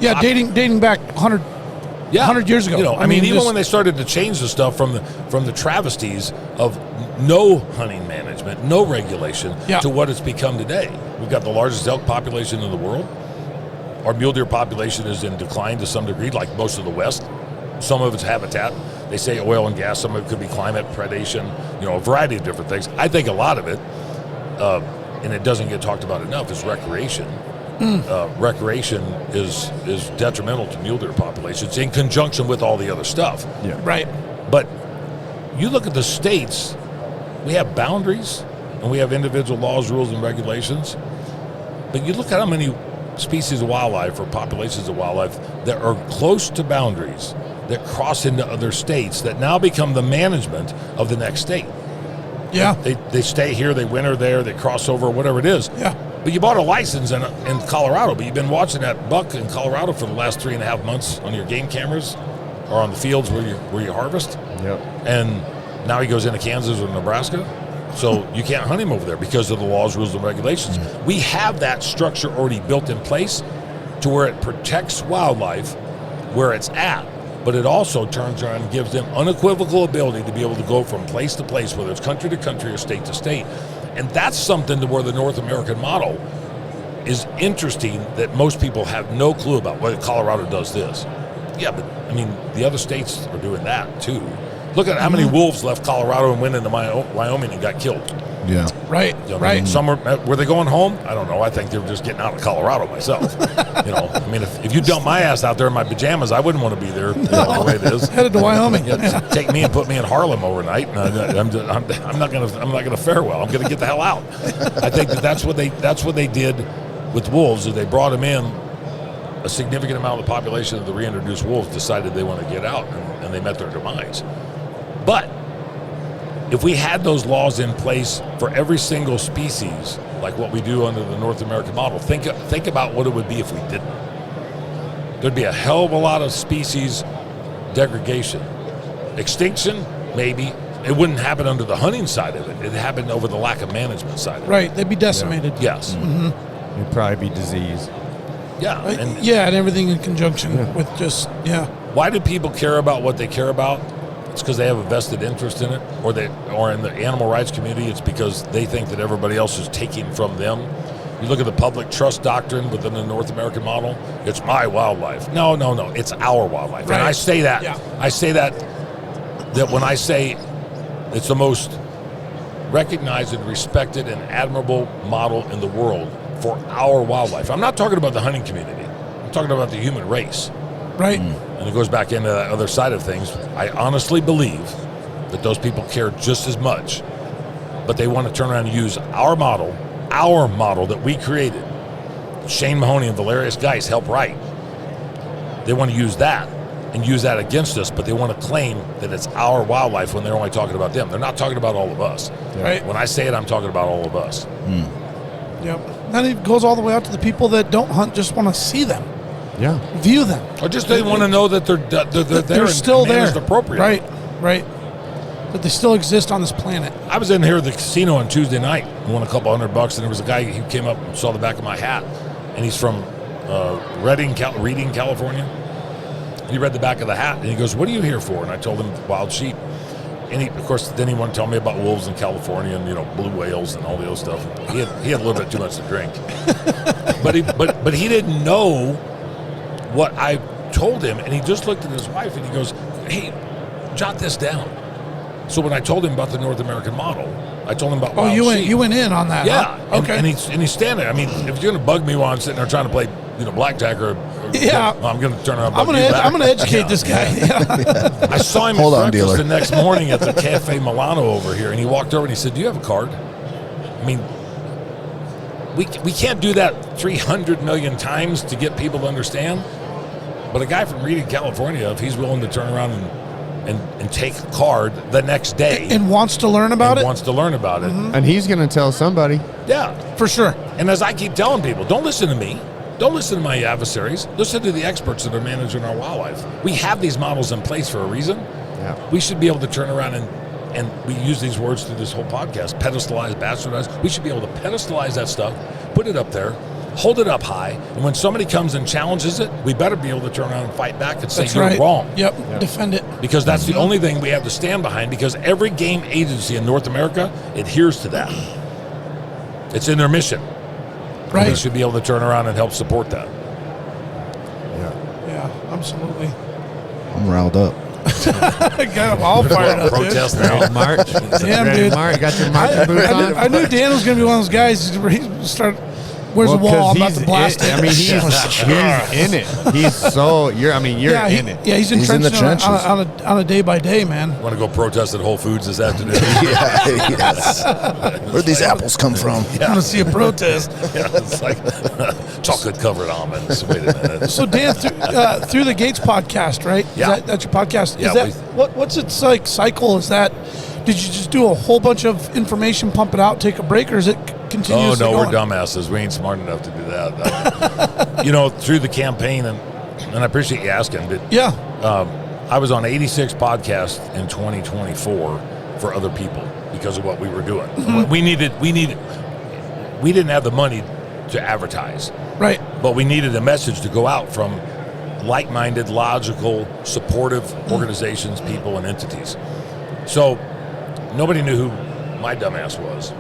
Yeah, dating back 100 years ago. I mean, even when they started to change the stuff from the travesties of no hunting management, no regulation, to what it's become today. We've got the largest elk population in the world. Our mule deer population is in decline to some degree, like most of the West. Some of it's habitat. They say oil and gas. Some of it could be climate, predation, a variety of different things. I think a lot of it, and it doesn't get talked about enough, is recreation. Recreation is detrimental to mule deer populations in conjunction with all the other stuff. Yeah. Right. But you look at the states, we have boundaries and we have individual laws, rules, and regulations. But you look at how many species of wildlife or populations of wildlife that are close to boundaries that cross into other states that now become the management of the next state. Yeah. They stay here, they winter there, they cross over, whatever it is. Yeah. But you bought a license in Colorado, but you've been watching that buck in Colorado for the last 3.5 months on your game cameras or on the fields where you harvest. Yep. And now he goes into Kansas or Nebraska. So you can't hunt him over there because of the laws, rules, and regulations. We have that structure already built in place to where it protects wildlife where it's at. But it also turns around and gives them unequivocal ability to be able to go from place to place, whether it's country to country or state to state. And that's something to where the North American model is interesting that most people have no clue about, whether Colorado does this. Yeah, but, the other states are doing that, too. Look at how many wolves left Colorado and went into Wyoming and got killed. Yeah. Right. Right. Some were they going home? I don't know. I think they were just getting out of Colorado myself. If you dump my ass out there in my pajamas, I wouldn't want to be there. The way it is. Headed to Wyoming. Take me and put me in Harlem overnight. And I'm not gonna fare well. I'm gonna get the hell out. I think that's what they did with wolves. Is they brought them in. A significant amount of the population of the reintroduced wolves decided they want to get out, and they met their demise. But if we had those laws in place for every single species, like what we do under the North American model, think about what it would be if we didn't. There'd be a hell of a lot of species degradation. Extinction, maybe. It wouldn't happen under the hunting side of it. It'd happen over the lack of management side of it. Right. They'd be decimated. Yeah. Yes. Mm-hmm. It'd probably be disease. Yeah. And everything in conjunction with just, Why do people care about what they care about? It's because they have a vested interest in it, or in the animal rights community, it's because they think that everybody else is taking from them. You look at the public trust doctrine within the North American model, it's my wildlife. No, it's our wildlife. Right. And I say that. Yeah. I say that when I say it's the most recognized and respected and admirable model in the world for our wildlife. I'm not talking about the hunting community. I'm talking about the human race. right. And it goes back into that other side of things. I honestly believe that those people care just as much, but they want to turn around and use our model that we created. Shane Mahoney and Valerius Geis helped write. They want to use that and use that against us, but they want to claim that it's our wildlife when they're only talking about them. They're not talking about all of us. Right. When I say it, I'm talking about all of us. Yep. And it goes all the way out to the people that don't hunt, just want to see them. Yeah. View them. Or just they want to know that they're still there. Appropriate. Right. That they still exist on this planet. I was in here at the casino on Tuesday night, won a couple $100, and there was a guy who came up and saw the back of my hat, and he's from Reading, California. He read the back of the hat, and he goes, "What are you here for?" And I told him wild sheep. And he, of course, then he wanted to tell me about wolves in California and blue whales and all the other stuff. He had a little bit too much to drink, but he didn't know what I told him, and he just looked at his wife and he goes, "Hey, jot this down." So when I told him about the North American model, I told him about wild sheep. You went in on that. Yeah. Huh? Okay. And he's standing there. I mean, if you're going to bug me while I'm sitting there trying to play blackjack or Yeah. I'm going to turn around. I'm going to educate this guy. Yeah. I saw him Hold at on, breakfast dealer. the next morning at the Cafe Milano over here, and he walked over and he said, "Do you have a card?" I mean, we can't do that 300 million times to get people to understand. But a guy from Reading, California, if he's willing to turn around and take a card the next day And wants to learn about it? wants to learn about it. And he's going to tell somebody. Yeah. For sure. And as I keep telling people, don't listen to me. Don't listen to my adversaries. Listen to the experts that are managing our wildlife. We have these models in place for a reason. Yeah. We should be able to turn around and we use these words through this whole podcast, pedestalize, bastardize. We should be able to pedestalize that stuff, put it up there, hold it up high, and when somebody comes and challenges it, we better be able to turn around and fight back and say That's you're right. wrong. Yep. Defend it. Because that's the only thing we have to stand behind, because every game agency in North America adheres to that. It's in their mission. Right. We should be able to turn around and help support that. Yeah, absolutely. I'm riled up. Got him all fired up, dude. Protest Ready now. to march? Damn, Ready to dude. march? Got your marching boots on? I knew Dan was going to be one of those guys where he start, where's the wall? I'm about to blast it. I mean, he's in it. He's so, you're in it. Yeah, he's He's in the entrenched trenches. on a day by day, man. Want to go protest at Whole Foods this afternoon? Yes. Where'd these apples come from? I'm going to see a protest. Yeah, it's like chocolate-covered almonds. Wait a minute. So Dan, through the Gates podcast, right? Yeah. That's your podcast. Yeah, Is that what's its like cycle? Is that, did you just do a whole bunch of information, pump it out, take a break, or is it Oh, continuously no, going? we're dumbasses. We ain't smart enough to do that. Through the campaign, and I appreciate you asking, but Yeah. I was on 86 podcasts in 2024 for other people because of what we were doing. Mm-hmm. We didn't have the money to advertise, Right. but we needed a message to go out from like-minded, logical, supportive organizations, people, and entities. So nobody knew who my dumbass was,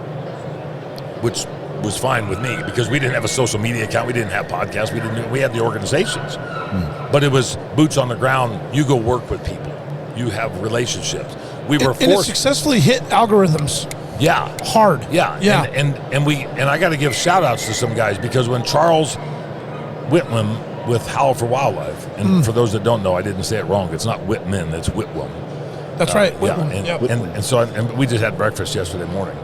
which was fine with me because we didn't have a social media account. We didn't have podcasts. We had the organizations. But it was boots on the ground. You go work with people. You have relationships. We were And it forced. successfully hit algorithms Yeah. hard. Yeah. Yeah. And I got to give shout outs to some guys, because when Charles Whitlam with Howl for Wildlife, and for those that don't know, I didn't say it wrong. It's not Whitman, it's Whitwam. That's right. Yeah, Whitman. and, Yep. and so we just had breakfast yesterday morning.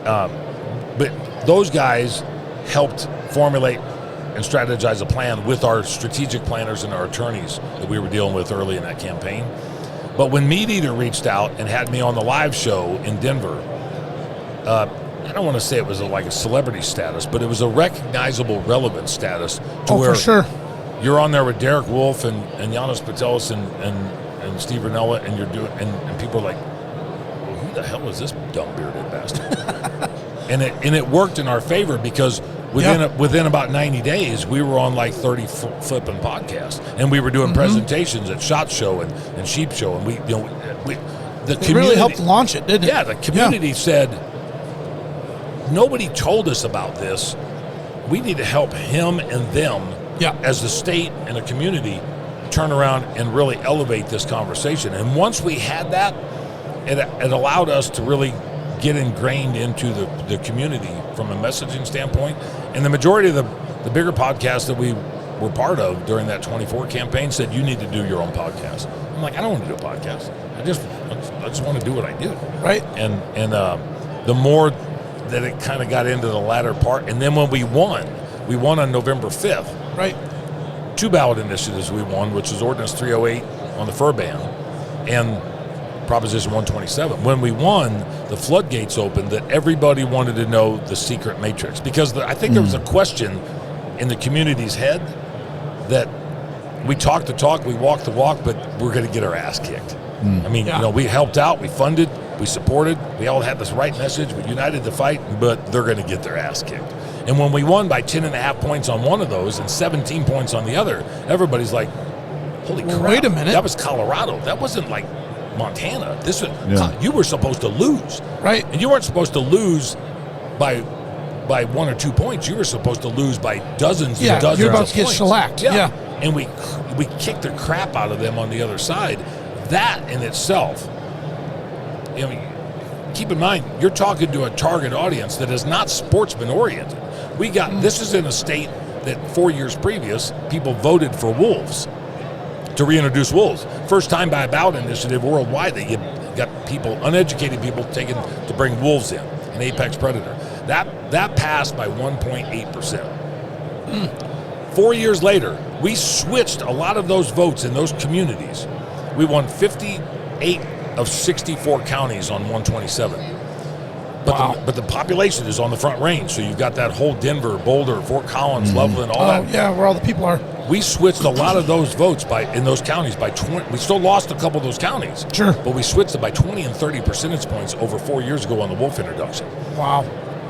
But those guys helped formulate and strategize a plan with our strategic planners and our attorneys that we were dealing with early in that campaign. But when Meat Eater reached out and had me on the live show in Denver, I don't want to say it was like a celebrity status, but it was a recognizable relevant status to where for sure. you're on there with Derek Wolf and Giannis Patelis and Steve Ranella, and you're doing, and people are like, well, who the hell is this dumb bearded bastard? and it worked in our favor, because within about 90 days we were on like 30 flipping podcasts, and we were doing presentations at SHOT Show and Sheep Show, and the community really helped launch it, didn't it? Yeah, the community said, nobody told us about this. We need to help him and them as the state and the community turn around and really elevate this conversation. And once we had that, it allowed us to really get ingrained into the community from a messaging standpoint. And the majority of the bigger podcasts that we were part of during that 24 campaign said, you need to do your own podcast. I'm like, I don't want to do a podcast. I just want to do what I do. Right. And the more that it kind of got into the latter part, and then when we won on November 5th. Right. 2 ballot initiatives we won, which was Ordinance 308 on the fur ban and Proposition 127. When we won, the floodgates opened that everybody wanted to know the secret matrix, because I think there was a question in the community's head that we talk the talk, we walk the walk, but we're going to get our ass kicked. I mean, we helped out, we funded, we supported, we all had this right message, we united the fight, but they're going to get their ass kicked. And when we won by 10.5 points on one of those and 17 points on the other, everybody's like, holy crap. Wait a minute. That was Colorado. That wasn't like Montana. This was, you were supposed to lose. Right. And you weren't supposed to lose by 1 or 2 points. You were supposed to lose by dozens and dozens you're about of to get points. shellacked. Yeah. And we kicked the crap out of them on the other side. That in itself, keep in mind, you're talking to a target audience that is not sportsman oriented. This is in a state that 4 years previous, people voted for wolves, to reintroduce wolves. First time by a ballot initiative worldwide that you got people, uneducated people, taken to bring wolves in, an apex predator. That passed by 1.8%. 4 years later, we switched a lot of those votes in those communities. We won 58 of 64 counties on 127. But the population is on the Front Range, so you've got that whole Denver, Boulder, Fort Collins, Loveland, all that. Oh, yeah, where all the people are. We switched a lot of those votes in those counties by 20. We still lost a couple of those counties. Sure. But we switched it by 20 and 30 percentage points over 4 years ago on the wolf introduction. Wow.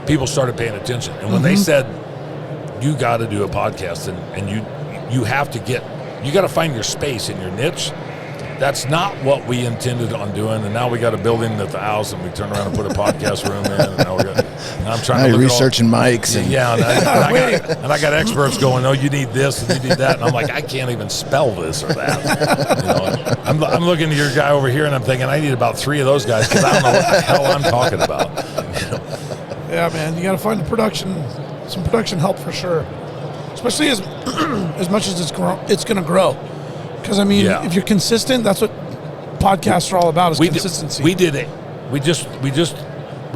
People started paying attention. And when they said, you got to do a podcast and you have to you got to find your space and your niche, that's not what we intended on doing. And now we got a building at the house, and we turn around and put a podcast room in. And now I'm trying to look researching mics. And yeah, and I got experts going, oh, you need this and you need that. And I'm like, I can't even spell this or that. I'm looking at your guy over here, and I'm thinking, I need about 3 of those guys because I don't know what the hell I'm talking about. Yeah, man, you got to find some production help for sure, especially as much as it's going to grow. Because, I mean, if you're consistent, that's what podcasts are all about, is consistency. We did it. We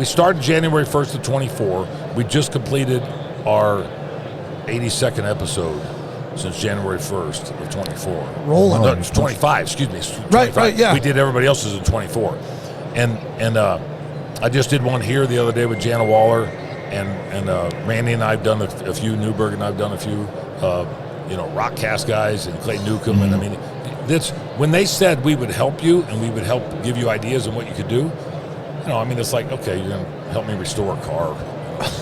started January 1st of 24. We just completed our 82nd episode since January 1st of 24. Rolling. No, it's 25, excuse me. 25. Right, yeah. We did everybody else's in 24. And I just did one here the other day with Jana Waller, and Randy and I have done a few, Newberg and I have done a few, Rockcast guys and Clay Newcomb. And I mean, when they said we would help you and we would help give you ideas on what you could do, it's like, okay, you're going to help me restore a car.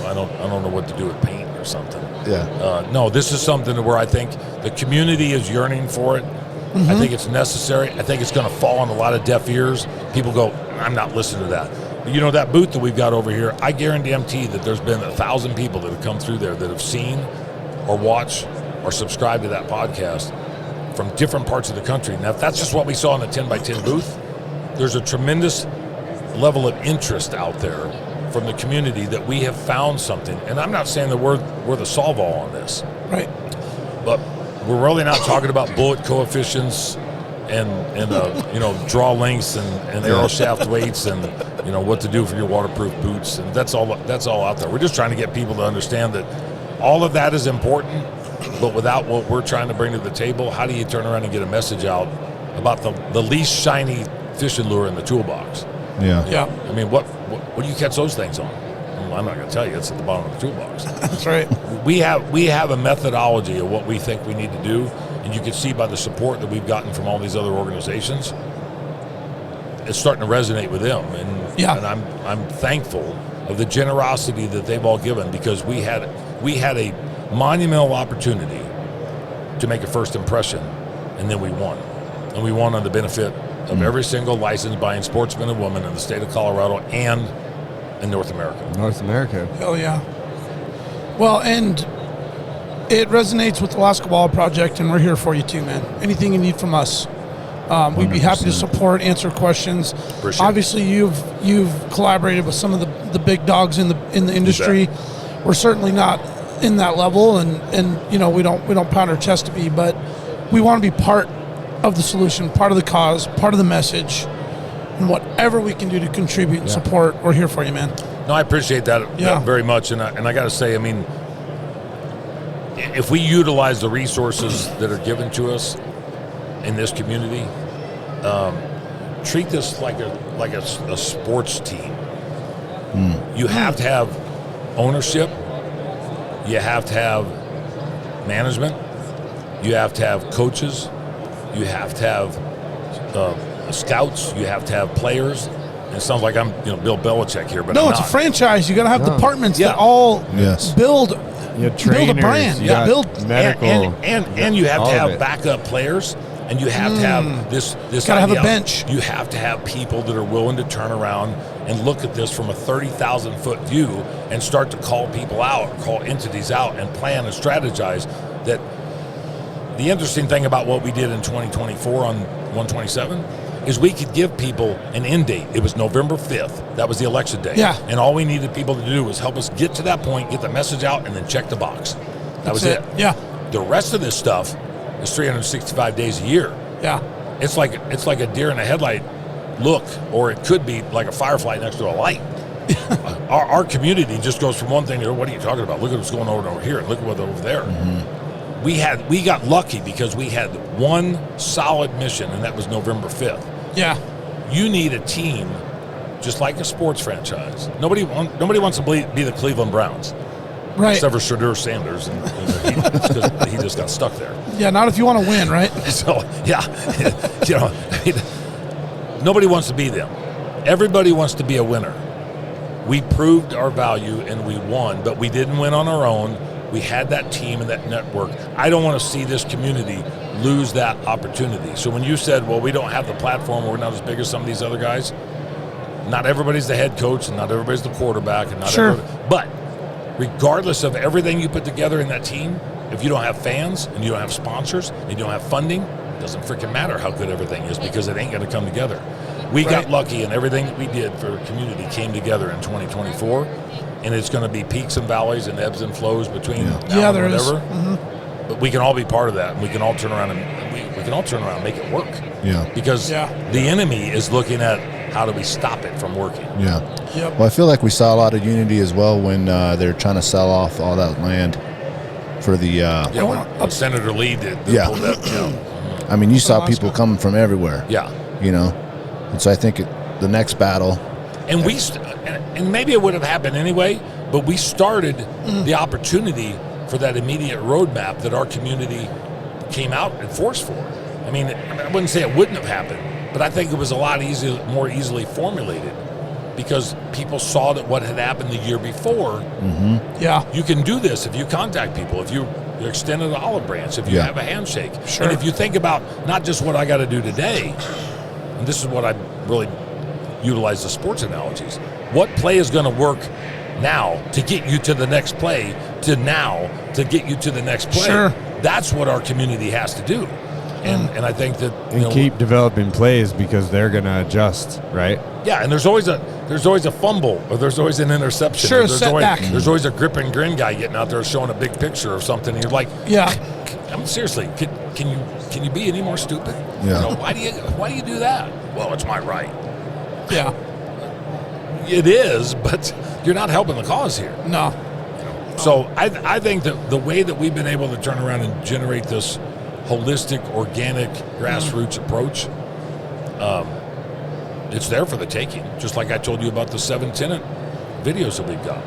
I don't know what to do with paint or something. Yeah. No, this is something where I think the community is yearning for it. I think it's necessary. I think it's going to fall on a lot of deaf ears. People go, I'm not listening to that. But that booth that we've got over here, I guarantee that there's been 1,000 people that have come through there that have seen or watched or subscribed to that podcast from different parts of the country. Now, if that's just what we saw in the 10x10 booth, there's a tremendous level of interest out there from the community that we have found something. And I'm not saying that we're the solve-all on this. Right. But we're really not talking about bullet coefficients and draw lengths and arrow shaft weights and what to do for your waterproof boots, and that's all out there. We're just trying to get people to understand that all of that is important, but without what we're trying to bring to the table, how do you turn around and get a message out about the least shiny fishing lure in the toolbox? Yeah. I mean, what do you catch those things on? Well, I'm not going to tell you. It's at the bottom of the toolbox. That's right. We have a methodology of what we think we need to do, and you can see by the support that we've gotten from all these other organizations, it's starting to resonate with them. And I'm thankful of the generosity that they've all given, because we had a monumental opportunity to make a first impression, and then we won. And we won on the benefit of every single licensed buying sportsman and woman in the state of Colorado and in North America. North America. Hell yeah. Well, and it resonates with the Alaska Wildlife Project, and we're here for you too, man. Anything you need from us, we'd be happy to support, answer questions. Appreciate Obviously, you've collaborated with some of the big dogs in the industry. We're certainly not in that level, and we don't pound our chest to be, but we want to be part of the solution, part of the cause, part of the message, and whatever we can do to contribute and support, we're here for you, man. No, I appreciate that very much, and I got to say, I mean, if we utilize the resources that are given to us in this community, treat this like a sports team. You have to have ownership. You have to have management. You have to have coaches. You have to have scouts. You have to have players. And it sounds like I'm Bill Belichick here, but no, I'm it's not. a franchise. You got to have departments that all build a brand. Yeah, build medical, and you have to have backup players, and you have to have this. Got to have a bench. You have to have people that are willing to turn around and look at this from a 30,000-foot view and start to call people out, call entities out, and plan and strategize. That the interesting thing about what we did in 2024 on 127 is we could give people an end date. It was November 5th. That was the election day. Yeah. And all we needed people to do was help us get to that point, get the message out, and then check the box. That was it. Yeah. The rest of this stuff is 365 days a year. Yeah. It's like a deer in a headlight look, or it could be like a firefly next to a light. Our community just goes from one thing to, what are you talking about? Look at what's going on over here, and look at what's over there. Mm-hmm. We got lucky because we had one solid mission, and that was November 5th. Yeah. You need a team just like a sports franchise. Nobody wants to be the Cleveland Browns. Right. Except for Shadur Sanders, and he just got stuck there. Yeah, not if you want to win, right? So, yeah, nobody wants to be them. Everybody wants to be a winner. We proved our value and we won, but we didn't win on our own. We had that team and that network. I don't want to see this community lose that opportunity. So when you said, well, we don't have the platform, or we're not as big as some of these other guys, not everybody's the head coach and not everybody's the quarterback. And not but regardless of everything you put together in that team, if you don't have fans and you don't have sponsors and you don't have funding, it doesn't freaking matter how good everything is, because it ain't going to come together. We got lucky, and everything that we did for the community came together in 2024, and it's going to be peaks and valleys and ebbs and flows between now and whatever. Mm-hmm. But we can all be part of that, and we can all turn around and we can all turn around and make it work. Yeah. Because the enemy is looking at how do we stop it from working. Yeah. Yep. Well, I feel like we saw a lot of unity as well when they're trying to sell off all that land for the. When Senator Lee did. Yeah. I mean, you saw people coming from everywhere. Yeah. You know, and so I think the next battle. And and maybe it would have happened anyway, but we started the opportunity for that immediate roadmap that our community came out and forced for. I mean, I wouldn't say it wouldn't have happened, but I think it was a lot more easily formulated, because people saw that what had happened the year before. Mm-hmm. Yeah. You can do this if you contact people, if you extend an olive branch, if you have a handshake. Sure. And if you think about not just what I got to do today, and this is what I really utilize the sports analogies. What play is going to work now to get you to the next play, to get you to the next play? Sure. That's what our community has to do. And I think that keep developing plays, because they're going to adjust, right? Yeah, and there's always a fumble, or there's always an interception. Sure, there's there's always a grip and grin guy getting out there showing a big picture of something. And you're like, seriously, can you be any more stupid? Yeah. Why do you do that? Well, it's my right. Yeah. It is, but you're not helping the cause here. No. So I think that the way that we've been able to turn around and generate this holistic, organic, grassroots approach, it's there for the taking. Just like I told you about the 7 tenant videos that we've got.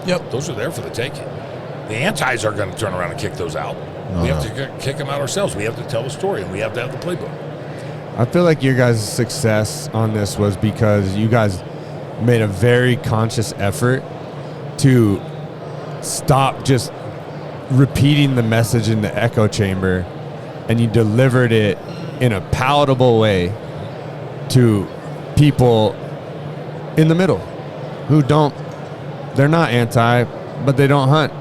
Yep. Those are there for the taking. The antis are going to turn around and kick those out. We have to kick them out ourselves. We have to tell the story, and we have to have the playbook. I feel like your guys' success on this was because you guys made a very conscious effort to stop just repeating the message in the echo chamber, and you delivered it in a palatable way to people in the middle who they're not anti, but they don't hunt.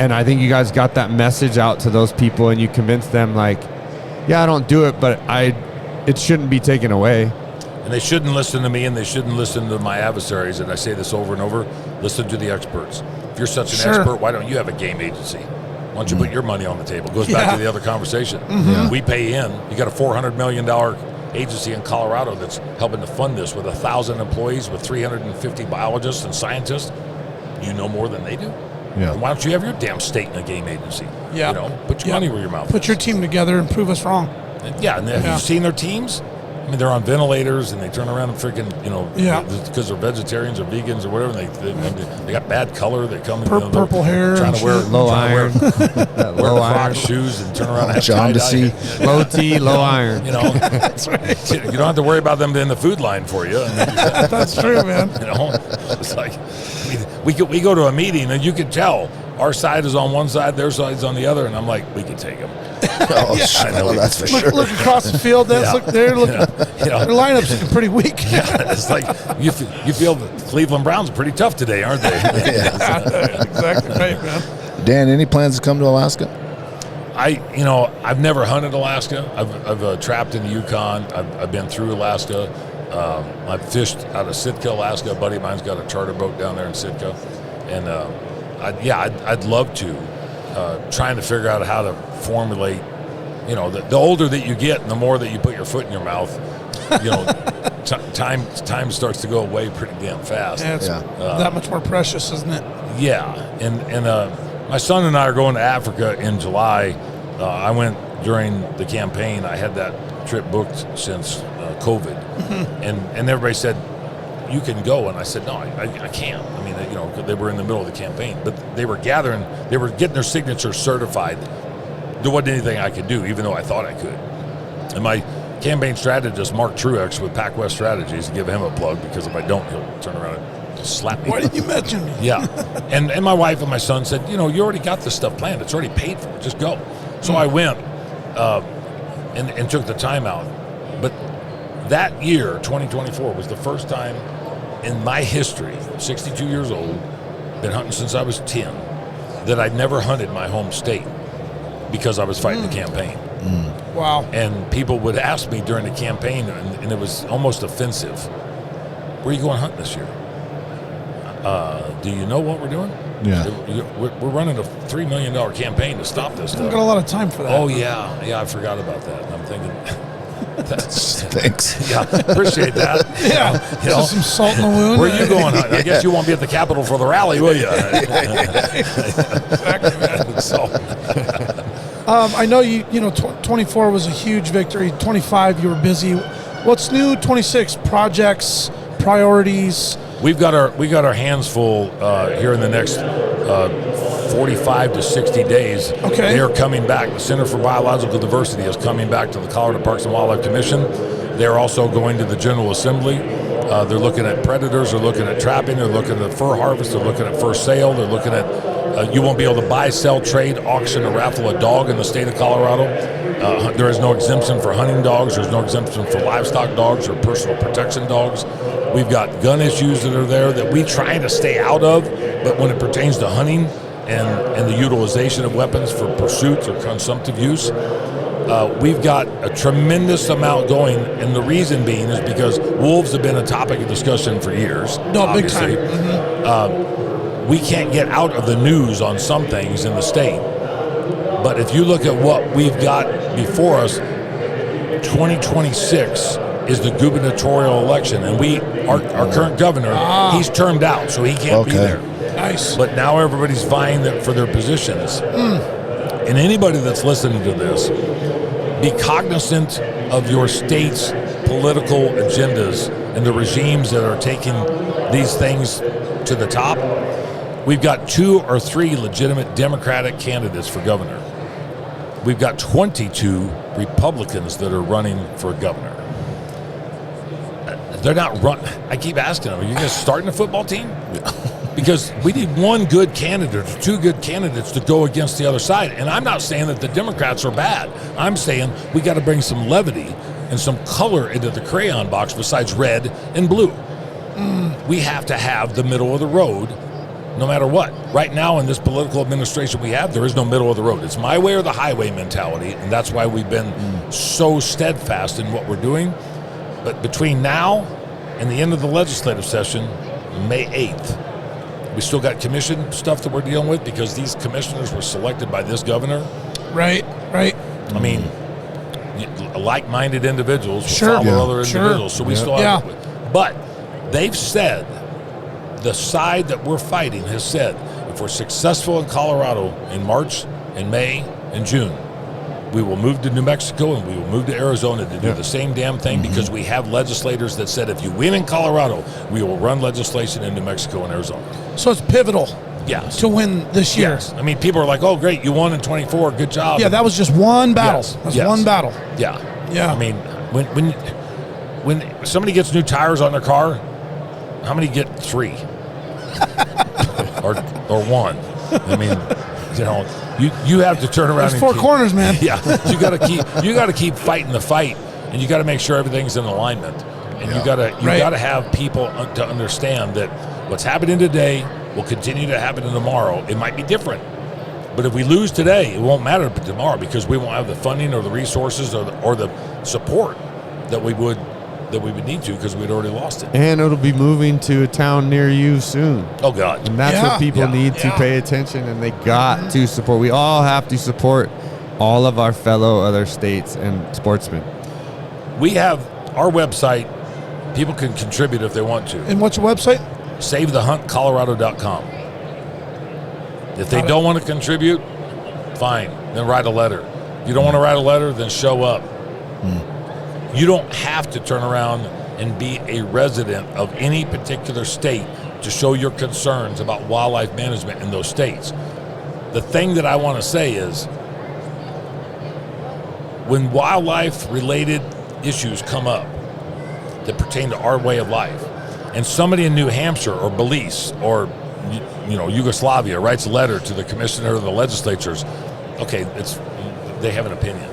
And I think you guys got that message out to those people, and you convinced them, like, yeah, I don't do it, but it shouldn't be taken away. And they shouldn't listen to me, and they shouldn't listen to my adversaries. And I say this over and over: listen to the experts. If you're such an expert, why don't you have a game agency? Why don't you put your money on the table? It goes back to the other conversation. Mm-hmm. We pay in. You got a $400 million agency in Colorado that's helping to fund this with 1,000 employees, with 350 biologists and scientists. You know more than they do. Yeah. And why don't you have your damn state in a game agency? Yeah. Put your money where your mouth is. Put your team together and prove us wrong. And have you seen their teams? I mean, they're on ventilators, and they turn around and freaking, because they're vegetarians or vegans or whatever. They got bad color. They come purple hair, trying to wear low iron, low iron shoes, and turn around and have jaundice, low T, low iron. That's right. You don't have to worry about them in the food line for you. That's true, man. It's like we go to a meeting, and you can tell our side is on one side, their side's on the other, and I'm like, we can take them. I know, that's for sure. Look across the field. Look there. Look, their lineup's looking pretty weak. It's like you feel the Cleveland Browns are pretty tough today, aren't they? Exactly right, man. Dan, any plans to come to Alaska? I've never hunted Alaska. I've trapped in the Yukon. I've been through Alaska. I've fished out of Sitka, Alaska. A buddy of mine's got a charter boat down there in Sitka, and I'd love to. trying to figure out how to formulate. You know, the older that you get, and the more that you put your foot in your mouth, you know, time starts to go away pretty damn fast. Yeah, it's that much more precious, isn't it? Yeah, and my son and I are going to Africa in July. I went during the campaign. I had that trip booked since COVID, and everybody said, you can go, and I said, no, I can't. I mean, you know, they were in the middle of the campaign, but they were getting their signatures certified. There wasn't anything I could do, even though I thought I could. And my campaign strategist, Mark Truex with PacWest Strategies, give him a plug, because if I don't, he'll turn around and just slap me. Why didn't you mention me? Yeah. And my wife and my son said, you know, you already got this stuff planned. It's already paid for. Just go. So I went and took the time out. But that year, 2024, was the first time in my history, 62 years old, been hunting since I was 10, that I'd never hunted my home state, because I was fighting the campaign. Wow. And people would ask me during the campaign, and it was almost offensive, where are you going hunting this year? Do you know what we're doing? Yeah. We're running a $3 million campaign to stop this stuff. I've got a lot of time for that. Oh, yeah, I forgot about that. And I'm thinking, thanks. Yeah, appreciate that. Yeah, You know, just some salt in the wound. where are you going hunting? I guess you won't be at the Capitol for the rally, will you? Exactly, man. So, I know you know, 24 was a huge victory. 25, you were busy. What's new? 26 projects, priorities. we've got our hands full here in the next 45 to 60 days. Okay. They are coming back. The Center for Biological Diversity is coming back to the Colorado Parks and Wildlife Commission. They're also going to the General Assembly. They're looking at predators. They're looking at trapping. They're looking at fur harvest. They're looking at fur sale. They're looking at you won't be able to buy, sell, trade, auction, or raffle a dog in the state of Colorado. There is no exemption for hunting dogs. There's no exemption for livestock dogs or personal protection dogs. We've got gun issues that are there that we try to stay out of, but when it pertains to hunting and the utilization of weapons for pursuits or consumptive use, we've got a tremendous amount going, and the reason being is because wolves have been a topic of discussion for years. No, obviously. big time. We can't get out of the news on some things in the state. But if you look at what we've got before us, 2026 is the gubernatorial election, and our current governor, he's termed out, so he can't be there. Nice. But now everybody's vying for their positions. And anybody that's listening to this, be cognizant of your state's political agendas and the regimes that are taking these things to the top. We've got 2 or 3 legitimate Democratic candidates for governor. We've got 22 Republicans that are running for governor. They're not run. I keep asking them, are you guys starting a football team? Because we need 1 good candidate or 2 good candidates to go against the other side. And I'm not saying that the Democrats are bad. I'm saying we got to bring some levity and some color into the crayon box besides red and blue. We have to have the middle of the road no matter what. Right now in this political administration we have, there is no middle of the road. It's my way or the highway mentality, and that's why we've been so steadfast in what we're doing. But between now and the end of the legislative session, May 8th, we still got commission stuff that we're dealing with because these commissioners were selected by this governor. Right. I mean, like-minded individuals Sure. follow other Sure. individuals, so we still have. But they've said, the side that we're fighting has said, if we're successful in Colorado in March and May and June, we will move to New Mexico and we will move to Arizona to do the same damn thing because we have legislators that said if you win in Colorado, we will run legislation in New Mexico and Arizona. So it's pivotal Yes. to win this year. Yes. I mean, people are like, oh, great, you won in 24, good job. Yeah, that was just one battle. Yes. That's Yes. one battle. Yeah. Yeah. I mean, when somebody gets new tires on their car, how many get 3? or 1? I mean, you know, you have to turn around. There's 4 corners, man. Yeah, you got to keep fighting the fight, and you got to make sure everything's in alignment, and you got to have people to understand that what's happening today will continue to happen tomorrow. It might be different, but if we lose today, it won't matter tomorrow because we won't have the funding or the resources or the support that we would that we would need to because we'd already lost it. And it'll be moving to a town near you soon. Oh, God. And that's what people need to pay attention, and they got to support. We all have to support all of our fellow other states and sportsmen. We have our website. People can contribute if they want to. And what's your website? SaveTheHuntColorado.com. If they don't want to contribute, fine. Then write a letter. If you don't want to write a letter, then show up. You don't have to turn around and be a resident of any particular state to show your concerns about wildlife management in those states. The thing that I want to say is when wildlife-related issues come up that pertain to our way of life, and somebody in New Hampshire or Belize or Yugoslavia writes a letter to the commissioner or the legislatures, okay, they have an opinion.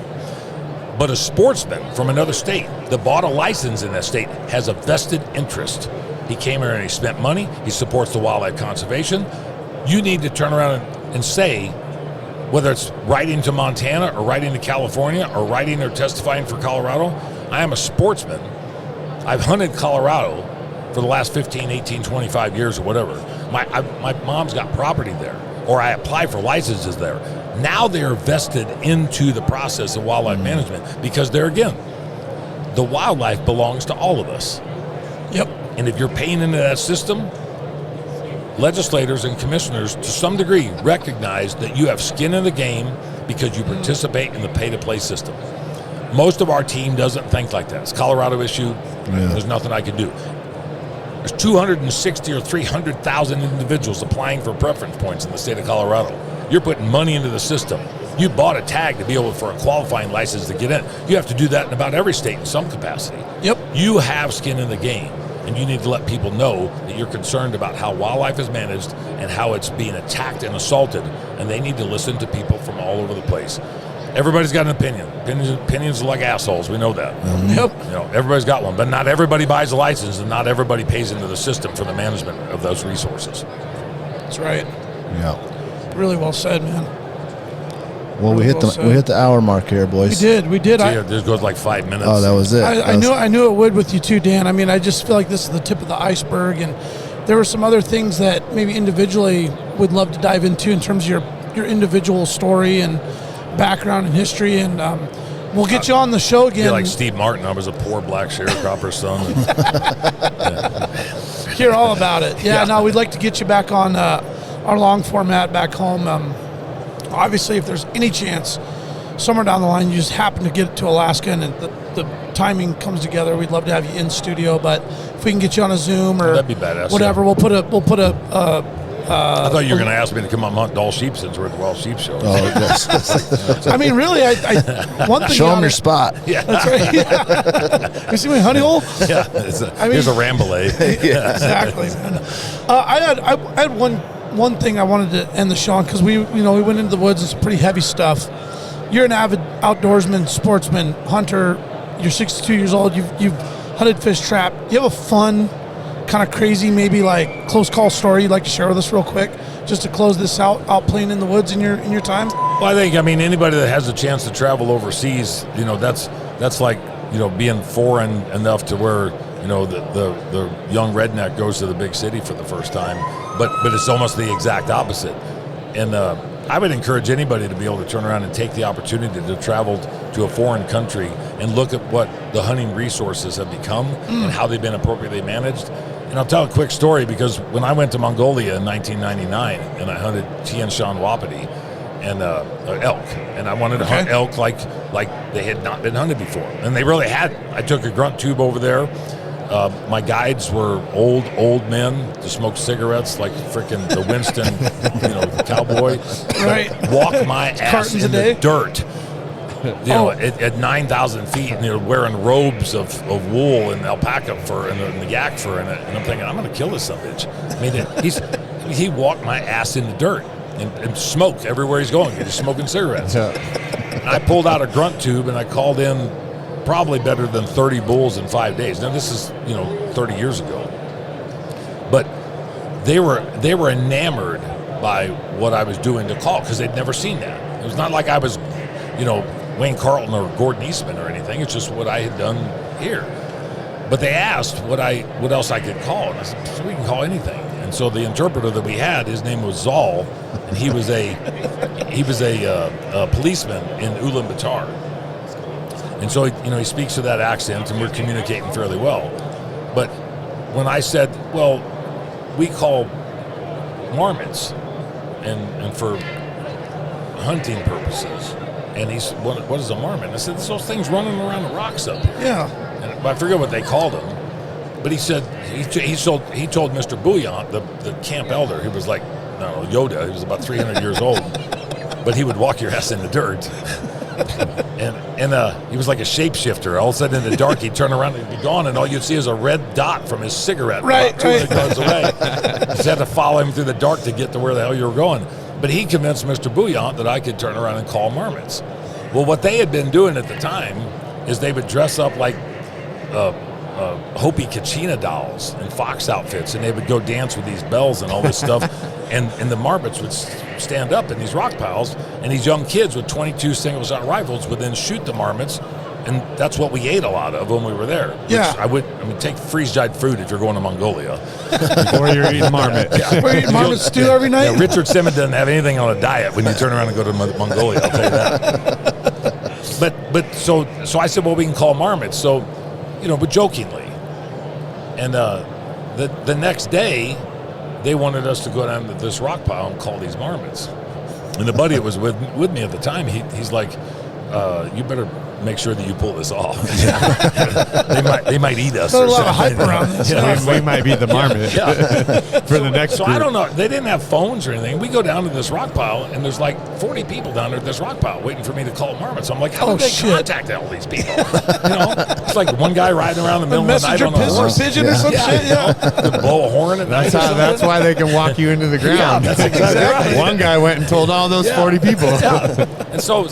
But a sportsman from another state that bought a license in that state has a vested interest. He came here and he spent money. He supports the wildlife conservation. You need to turn around and say, whether it's writing to Montana or writing to California or writing or testifying for Colorado, I am a sportsman. I've hunted Colorado for the last 15, 18, 25 years or whatever. My mom's got property there, or I apply for licenses there. Now they're vested into the process of wildlife management because there again, the wildlife belongs to all of us. Yep. And if you're paying into that system, legislators and commissioners to some degree recognize that you have skin in the game because you participate in the pay-to-play system. Most of our team doesn't think like that. It's a Colorado issue. Yeah. There's nothing I can do. There's 260 or 300,000 individuals applying for preference points in the state of Colorado. You're putting money into the system. You bought a tag to be able for a qualifying license to get in. You have to do that in about every state in some capacity. Yep. You have skin in the game, and you need to let people know that you're concerned about how wildlife is managed and how it's being attacked and assaulted, and they need to listen to people from all over the place. Everybody's got an opinion. Opinions are like assholes. We know that. Yep. Everybody's got one, but not everybody buys a license, and not everybody pays into the system for the management of those resources. That's right. Yeah. Really well said, man. Well, really we hit the hour mark here, boys. We did. Yeah, this goes like 5 minutes. Oh, that was it. I knew it would with you too, Dan. I mean, I just feel like this is the tip of the iceberg, and there were some other things that maybe individually would love to dive into in terms of your individual story and background and history, and we'll get you on the show again. Yeah, like Steve Martin. I was a poor black sharecropper son. Hear all about it. Yeah, no, we'd like to get you back on our long format back home. Obviously, if there's any chance somewhere down the line you just happen to get to Alaska and the timing comes together, we'd love to have you in studio. But if we can get you on a Zoom or that'd be badass, whatever, yeah. we'll put a I thought you were going to ask me to come up and hunt all sheep since we're at the Wild Sheep Show. Oh, yes. I mean, really, one thing. Show them your spot. Yeah. That's right. Yeah. You see my honey hole? Yeah. Here's a Ramblay. Yeah, exactly. I had one thing I wanted to end the show on, because we went into the woods and some pretty heavy stuff. You're an avid outdoorsman, sportsman, hunter. You're 62 years old. You've hunted, fish, trap. You have a fun, kind of crazy, maybe like close call story you'd like to share with us real quick, just to close this out playing in the woods in your time? Well, I think, anybody that has a chance to travel overseas, that's like, being foreign enough to where, the young redneck goes to the big city for the first time, but it's almost the exact opposite. And I would encourage anybody to be able to turn around and take the opportunity to travel to a foreign country and look at what the hunting resources have become and how they've been appropriately managed. And I'll tell a quick story, because when I went to Mongolia in 1999 and I hunted Tian Shan Wapiti and elk, and I wanted to hunt elk like they had not been hunted before, and they really hadn't. I took a grunt tube over there. My guides were old men to smoke cigarettes like freaking the Winston, cowboy. Right. Walk my ass in the dirt. At 9,000 feet, and wearing robes of wool and alpaca fur and the yak fur in it. And I'm thinking, I'm going to kill this son of a bitch. He walked my ass in the dirt and smoked everywhere he's going. He's smoking cigarettes. And I pulled out a grunt tube and I called in probably better than 30 bulls in 5 days. Now this is 30 years ago, but they were enamored by what I was doing to call, because they'd never seen that. It was not like I was Wayne Carlton or Gordon Eastman or anything. It's just what I had done here. But they asked what else I could call, and I said, we can call anything. And so the interpreter that we had, his name was Zal, and he was a policeman in Ulaanbaatar. And so he speaks with that accent, and we're communicating fairly well. But when I said, well, we call marmots, and for hunting purposes, and he said, what is a marmot? And I said, it's those things running around the rocks up here. Yeah. And I forget what they called them, but he said he told Mr. Bouillon, the camp elder, he was like, no, Yoda, he was about 300 years old, but he would walk your ass in the dirt. And he was like a shapeshifter. All of a sudden in the dark, he'd turn around and he'd be gone, and all you'd see is a red dot from his cigarette about 200 yards away. You just had to follow him through the dark to get to where the hell you were going. But he convinced Mr. Bouillon that I could turn around and call marmots. Well, what they had been doing at the time is they would dress up like Hopi Kachina dolls and fox outfits, and they would go dance with these bells and all this stuff, and the marmots would stand up in these rock piles, and these young kids with 22 single-shot rifles would then shoot the marmots, and that's what we ate a lot of when we were there. Yeah. I mean, take freeze-dried food if you're going to Mongolia. Or you're eating marmot. Yeah. We're eating marmot stew every night? Yeah, Richard Simmons doesn't have anything on a diet when you turn around and go to Mongolia, I'll tell you that. But so I said, well, we can call marmots. So, but jokingly. And the next day, they wanted us to go down to this rock pile and call these marmots. And the buddy that was with me at the time, he's like, you better make sure that you pull this off. they might eat us. There's or a lot of something. hype around this. We might be the marmot for the next So group. I don't know. They didn't have phones or anything. We go down to this rock pile, and there's like 40 people down there at this rock pile waiting for me to call marmots. I'm like, how did they contact all these people? It's like one guy riding around in the middle of the night on a horse. Pigeon or some shit. Yeah. Could blow a horn at night. That's why they can walk you into the ground. Yeah, that's exactly right. One guy went and told all those 40 people. Yeah. And so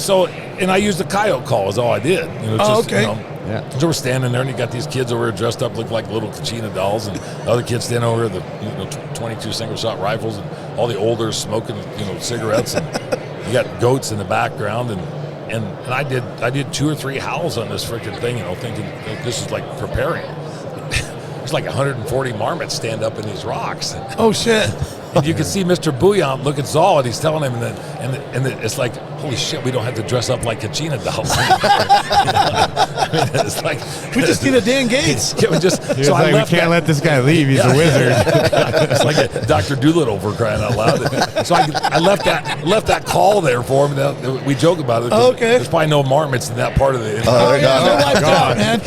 I used the coyote call is all I did. Okay. Yeah. So we're standing there, and you got these kids over here dressed up, look like little Kachina dolls, and the other kids standing over here with the 22 single-shot rifles, and all the olders smoking cigarettes, and you got goats in the background, and I did 2 or 3 howls on this freaking thing, thinking this is like preparing. There's like 140 marmots stand up in these rocks. Oh shit. And you can see Mr. Bouillon look at Zal, and he's telling him, and it's like, holy shit, we don't have to dress up like Kachina dolls. It's like we just need a Dan Gates. We can't let this guy leave. He's a wizard. It's like a Dr. Doolittle for crying out loud. So I left that call there for him. We joke about it. Okay. There's probably no marmots in that part of the. They're gone, man.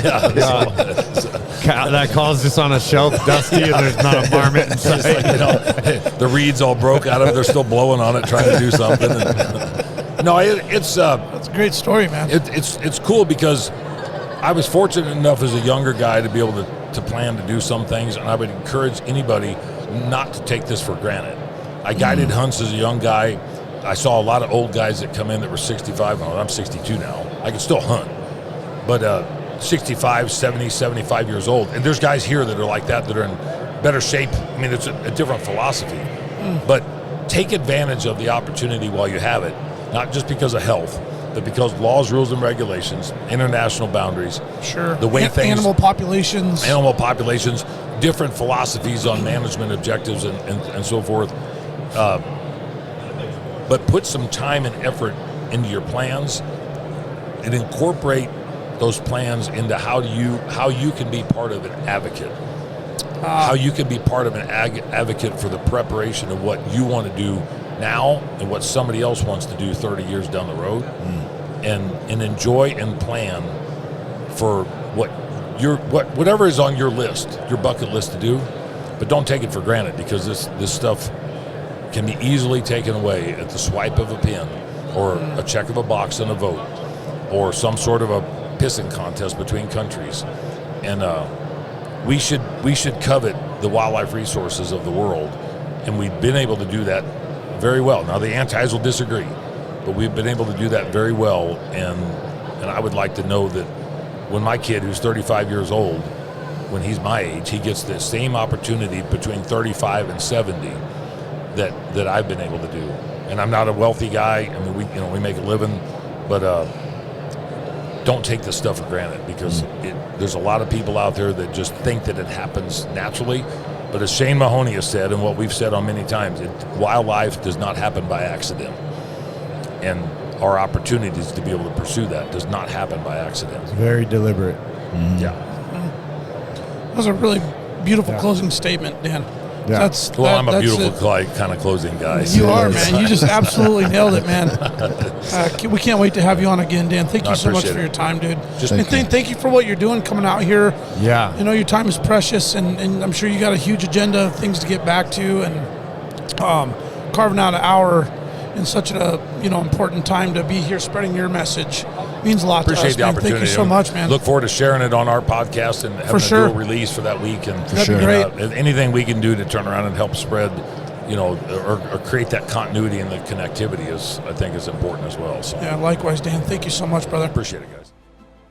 That call's just on a shelf, dusty, and there's not a marmot inside. The reeds all broke out of it. They're still blowing on it, trying to do something. It's that's a great story, man. It's cool because I was fortunate enough as a younger guy to be able to plan to do some things, and I would encourage anybody not to take this for granted. I guided hunts as a young guy. I saw a lot of old guys that come in that were 65. Well, I'm 62 now. I can still hunt, but 65, 70, 75 years old. And there's guys here that are like that are in better shape. I mean, it's a different philosophy. But take advantage of the opportunity while you have it, not just because of health, but because laws, rules, and regulations, international boundaries, sure, the way animal populations, different philosophies on management objectives and so forth. But put some time and effort into your plans and incorporate those plans into how you can be part of an advocate. How you can be part of an advocate for the preparation of what you want to do now and what somebody else wants to do 30 years down the road, and enjoy and plan for whatever is on your list, your bucket list to do, but don't take it for granted, because this stuff can be easily taken away at the swipe of a pen, or a check of a box and a vote, or some sort of a pissing contest between countries. And we should covet the wildlife resources of the world, and we've been able to do that very well. Now the antis will disagree, but we've been able to do that very well, and I would like to know that when my kid, who's 35 years old, when he's my age, he gets the same opportunity between 35 and 70 that I've been able to do. And I'm not a wealthy guy. I mean, we make a living, but don't take this stuff for granted, because there's a lot of people out there that just think that it happens naturally. But as Shane Mahoney has said, and what we've said on many times, wildlife does not happen by accident. And our opportunities to be able to pursue that does not happen by accident. It's very deliberate. Yeah. That was a really beautiful closing statement, Dan. Yeah. I'm a beautiful kind of closing guy. You are, man. You just absolutely nailed it, man. We can't wait to have you on again, Dan. Thank you so much for your time, dude. Thank you for what you're doing, coming out here. Yeah. You know, your time is precious, and I'm sure you got a huge agenda of things to get back to, and carving out an hour in such a important time to be here spreading your message means a lot to us. Appreciate the opportunity. Thank you so much, man. Look forward to sharing it on our podcast and having a dual release for that week. And that'd be great. Anything we can do to turn around and help spread, or create that continuity and the connectivity I think is important as well. So. Yeah, likewise, Dan. Thank you so much, brother. Appreciate it, guys.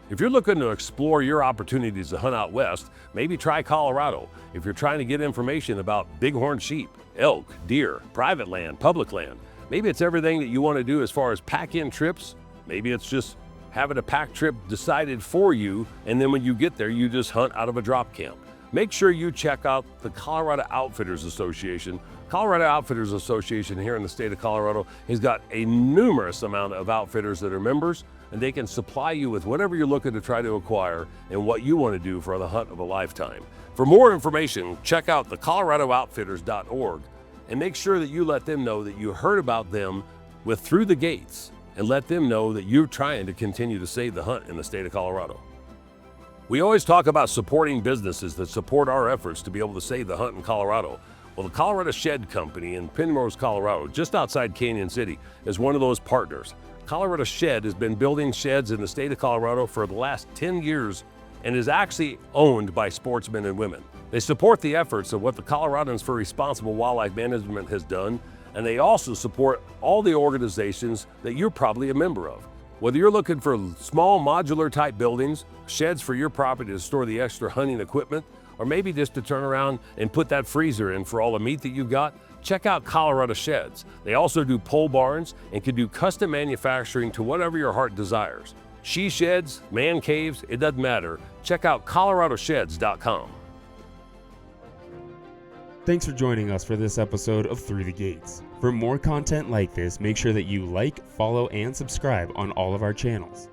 If you're looking to explore your opportunities to hunt out west, maybe try Colorado. If you're trying to get information about bighorn sheep, elk, deer, private land, public land, maybe it's everything that you want to do as far as pack-in trips. Maybe it's just having a pack trip decided for you, and then when you get there, you just hunt out of a drop camp. Make sure you check out the Colorado Outfitters Association. Colorado Outfitters Association here in the state of Colorado has got a numerous amount of outfitters that are members, and they can supply you with whatever you're looking to try to acquire and what you want to do for the hunt of a lifetime. For more information, check out the coloradooutfitters.org, and make sure that you let them know that you heard about them with Through the Gates, and let them know that you're trying to continue to save the hunt in the state of Colorado. We always talk about supporting businesses that support our efforts to be able to save the hunt in Colorado. Well, the Colorado Shed Company in Penrose, Colorado, just outside Canyon City, is one of those partners. Colorado Shed has been building sheds in the state of Colorado for the last 10 years and is actually owned by sportsmen and women. They support the efforts of what the Coloradans for Responsible Wildlife Management has done, and they also support all the organizations that you're probably a member of. Whether you're looking for small modular type buildings, sheds for your property to store the extra hunting equipment, or maybe just to turn around and put that freezer in for all the meat that you've got, check out Colorado Sheds. They also do pole barns and can do custom manufacturing to whatever your heart desires. She sheds, man caves, it doesn't matter. Check out coloradosheds.com. Thanks for joining us for this episode of Through the Gates. For more content like this, make sure that you like, follow, and subscribe on all of our channels.